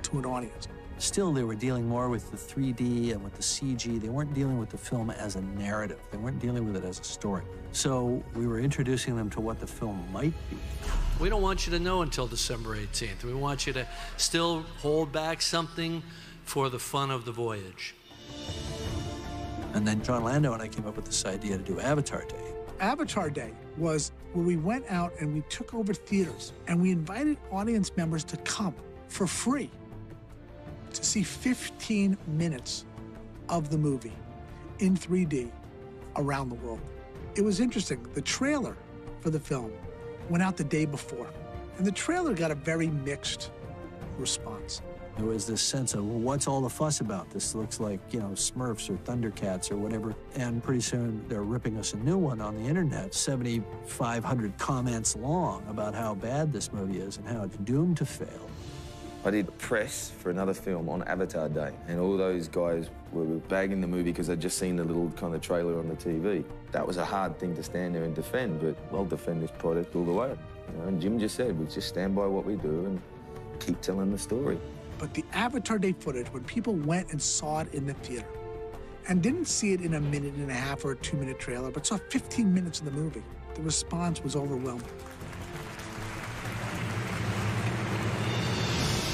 to an audience. Still, they were dealing more with the 3D and with the CG. They weren't dealing with the film as a narrative. They weren't dealing with it as a story. So we were introducing them to what the film might be. We don't want you to know until December 18th. We want you to still hold back something for the fun of the voyage. And then John Lando and I came up with this idea to do Avatar Day. Avatar Day was where we went out and we took over theaters and we invited audience members to come for free to see 15 minutes of the movie in 3D around the world. It was interesting. The trailer for the film went out the day before, and the trailer got a very mixed response. There was this sense of, what's all the fuss about? This looks like, you know, Smurfs or Thundercats or whatever. And pretty soon they're ripping us a new one on the internet, 7,500 comments long about how bad this movie is and how it's doomed to fail. I did press for another film on Avatar Day, and all those guys were bagging the movie because they'd just seen the little kind of trailer on the TV. That was a hard thing to stand there and defend, but I'll defend this product all the way. You know, and Jim just said, we just stand by what we do and keep telling the story. But the Avatar Day footage, when people went and saw it in the theater and didn't see it in a 1.5 or a 2-minute trailer, but saw 15 minutes of the movie, the response was overwhelming.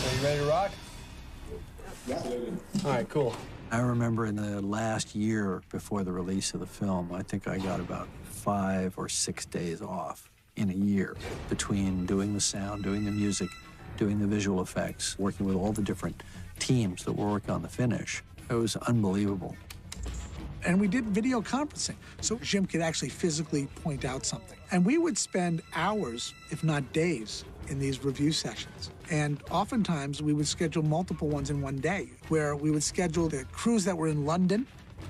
Are you ready to rock? Yeah. All right, cool. I remember in the last year before the release of the film, I think I got about 5 or 6 days off in a year between doing the sound, doing the music, doing the visual effects, working with all the different teams that were working on the finish. It was unbelievable. And we did video conferencing, so Jim could actually physically point out something. And we would spend hours, if not days, in these review sessions. And oftentimes, we would schedule multiple ones in one day, where we would schedule the crews that were in London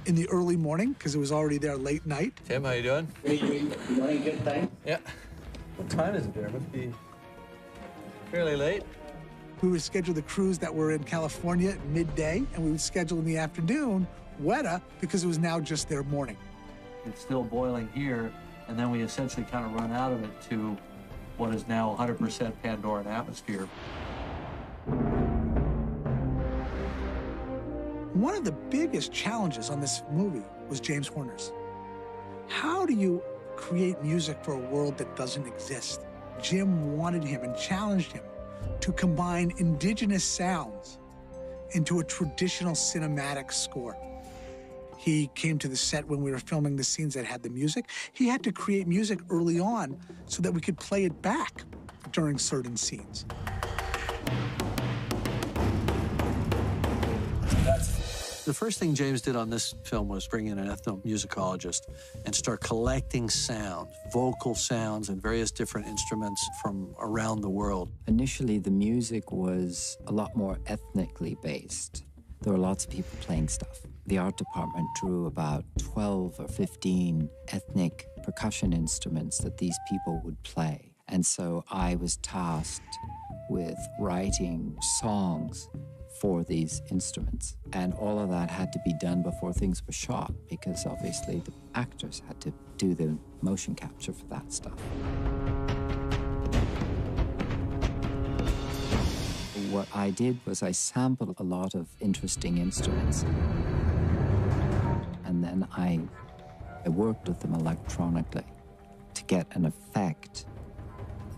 in the early morning, because it was already there late night. Tim, how you doing? Morning, good time. Yeah. What time is it there? It must be fairly late. We would schedule the crews that were in California at midday, and we would schedule in the afternoon Weta, because it was now just their morning. It's still boiling here, and then we essentially kind of run out of it to what is now 100% Pandoran atmosphere. One of the biggest challenges on this movie was James Horner's. How do you create music for a world that doesn't exist? Jim wanted him and challenged him to combine indigenous sounds into a traditional cinematic score. He came to the set when we were filming the scenes that had the music. He had to create music early on so that we could play it back during certain scenes. The first thing James did on this film was bring in an ethnomusicologist and start collecting sounds, vocal sounds, and various different instruments from around the world. Initially, the music was a lot more ethnically based. There were lots of people playing stuff. The art department drew about 12 or 15 ethnic percussion instruments that these people would play. And so I was tasked with writing songs for these instruments. And all of that had to be done before things were shot, because obviously the actors had to do the motion capture for that stuff. What I did was I sampled a lot of interesting instruments. And then I worked with them electronically to get an effect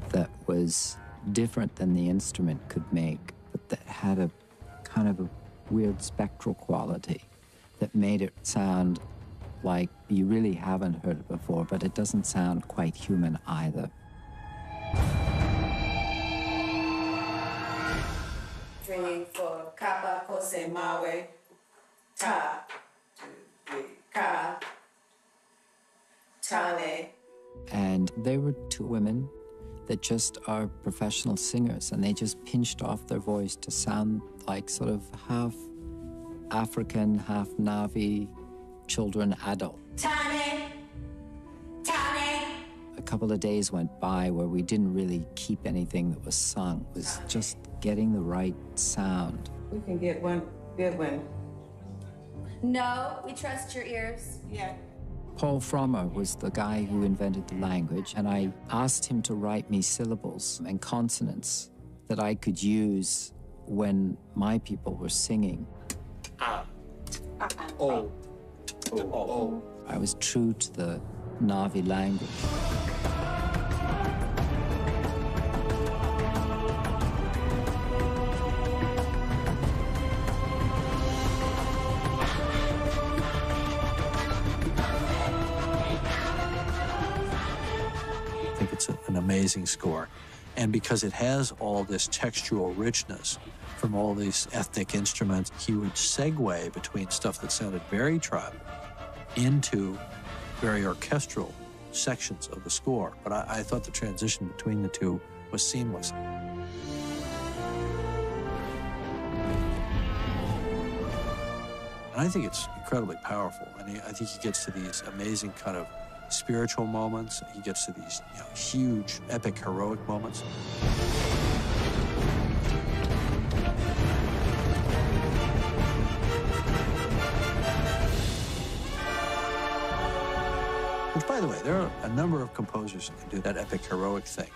that was different than the instrument could make, but that had a kind of a weird spectral quality that made it sound like you really haven't heard it before, but it doesn't sound quite human either. Training for Kapa Kose Mawe, Ta, Ka, Tane. And they were two women that just are professional singers, and they just pinched off their voice to sound like sort of half African, half Navi, children, adult. Tane, Tane. A couple of days went by where we didn't really keep anything that was sung. It was just getting the right sound. We can get one good one. No, we trust your ears. Yeah. Paul Frommer was the guy who invented the language, and I asked him to write me syllables and consonants that I could use when my people were singing. Oh. I was true to the Navi language. I think it's an amazing score. And because it has all this textual richness from all these ethnic instruments, he would segue between stuff that sounded very tribal into very orchestral sections of the score. But I thought the transition between the two was seamless. And I think it's incredibly powerful. And I think he gets to these amazing kind of spiritual moments. He gets to these huge, epic, heroic moments. Which, by the way, there are a number of composers who can do that epic, heroic thing.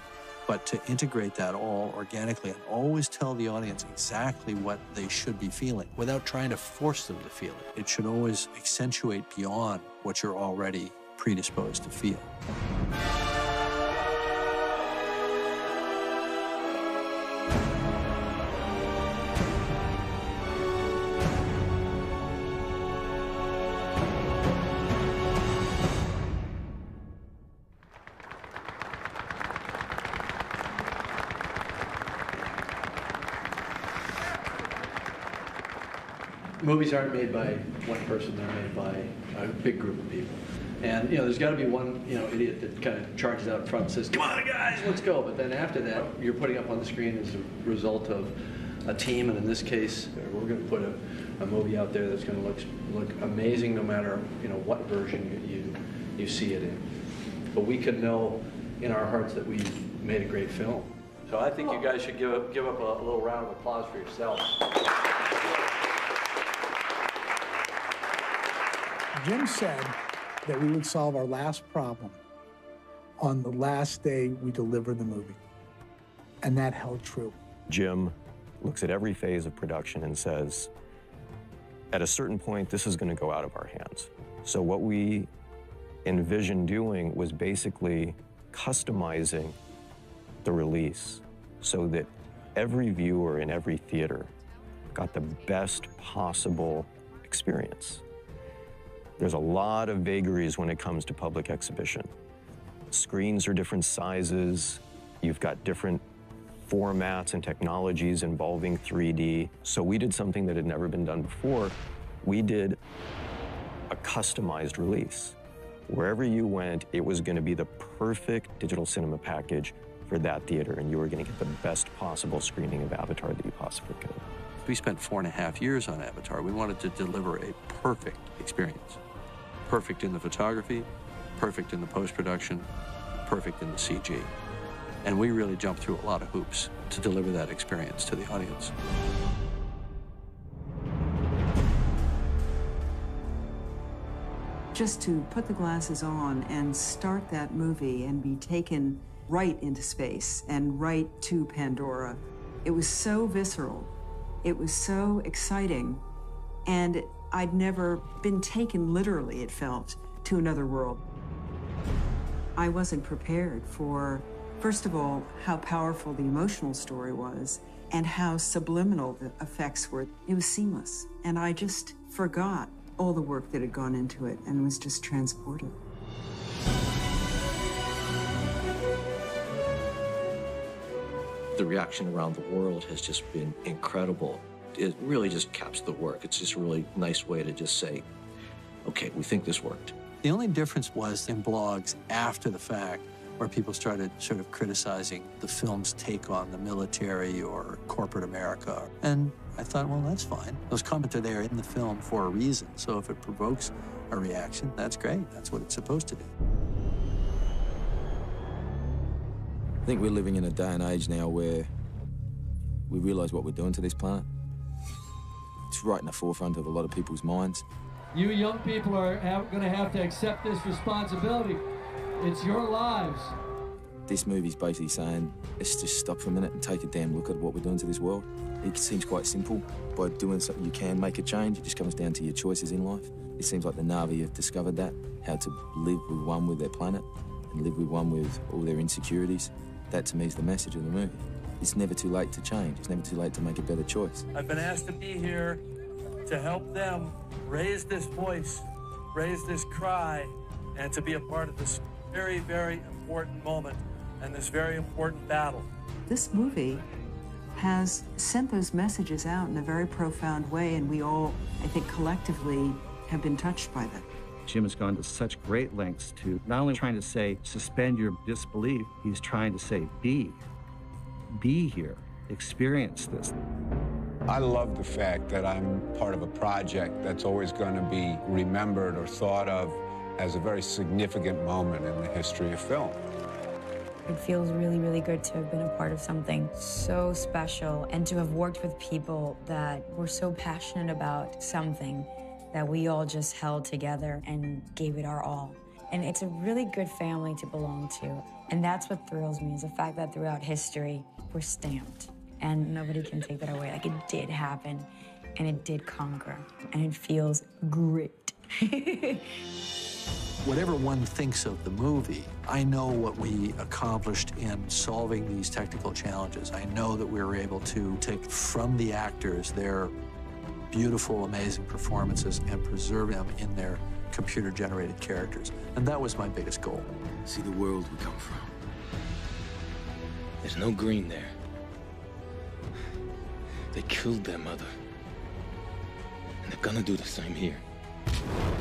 But to integrate that all organically and always tell the audience exactly what they should be feeling without trying to force them to feel it. It should always accentuate beyond what you're already predisposed to feel. Movies aren't made by one person, they're made by a big group of people. And there's got to be one idiot that kind of charges out front and says, "Come on guys, let's go." But then after that, you're putting up on the screen as a result of a team, and in this case, we're going to put a movie out there that's going to look amazing no matter what version you see it in. But we can know in our hearts that we've made a great film. So I think you guys should give up a little round of applause for yourselves. Jim said that we would solve our last problem on the last day we delivered the movie. And that held true. Jim looks at every phase of production and says, at a certain point, this is going to go out of our hands. So what we envisioned doing was basically customizing the release so that every viewer in every theater got the best possible experience. There's a lot of vagaries when it comes to public exhibition. Screens are different sizes. You've got different formats and technologies involving 3D. So we did something that had never been done before. We did a customized release. Wherever you went, it was going to be the perfect digital cinema package for that theater, and you were going to get the best possible screening of Avatar that you possibly could. We spent 4.5 years on Avatar. We wanted to deliver a perfect experience. Perfect in the photography, perfect in the post-production, perfect in the CG. And we really jumped through a lot of hoops to deliver that experience to the audience. Just to put the glasses on and start that movie and be taken right into space and right to Pandora, it was so visceral. It was so exciting. And I'd never been taken literally, it felt, to another world. I wasn't prepared for, first of all, how powerful the emotional story was and how subliminal the effects were. It was seamless. And I just forgot all the work that had gone into it and was just transported. The reaction around the world has just been incredible. It really just caps the work. It's just a really nice way to just say, okay, we think this worked. The only difference was in blogs after the fact, where people started sort of criticizing the film's take on the military or corporate America. And I thought, well, that's fine. Those comments are there in the film for a reason. So if it provokes a reaction, that's great. That's what it's supposed to do. I think we're living in a day and age now where we realize what we're doing to this planet. It's right in the forefront of a lot of people's minds. You young people are going to have to accept this responsibility. It's your lives. This movie's basically saying, let's just stop for a minute and take a damn look at what we're doing to this world. It seems quite simple. By doing something you can make a change. It just comes down to your choices in life. It seems like the Na'vi have discovered that, how to live with one with their planet and live with one with all their insecurities. That to me is the message of the movie. It's never too late to change. It's never too late to make a better choice. I've been asked to be here to help them raise this voice, raise this cry, and to be a part of this very, very important moment and this very important battle. This movie has sent those messages out in a very profound way, and we all, I think, collectively have been touched by that. Jim has gone to such great lengths to not only trying to say, suspend your disbelief, he's trying to say, be here, experience this. I love the fact that I'm part of a project that's always going to be remembered or thought of as a very significant moment in the history of film. It feels really, really good to have been a part of something so special and to have worked with people that were so passionate about something that we all just held together and gave it our all. And it's a really good family to belong to. And that's what thrills me, is the fact that throughout history, we're stamped. And nobody can take that away. Like, it did happen, and it did conquer, and it feels great. Whatever one thinks of the movie, I know what we accomplished in solving these technical challenges. I know that we were able to take from the actors their beautiful, amazing performances and preserve them in their computer-generated characters. And that was my biggest goal. See the world we come from. There's no green there. They killed their mother. And they're gonna do the same here.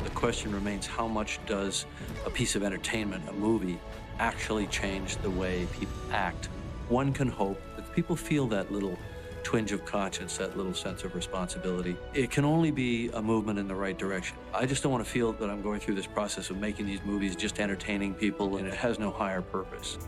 The question remains, how much does a piece of entertainment, a movie, actually change the way people act? One can hope that people feel that little twinge of conscience, that little sense of responsibility. It can only be a movement in the right direction. I just don't want to feel that I'm going through this process of making these movies just entertaining people and it has no higher purpose.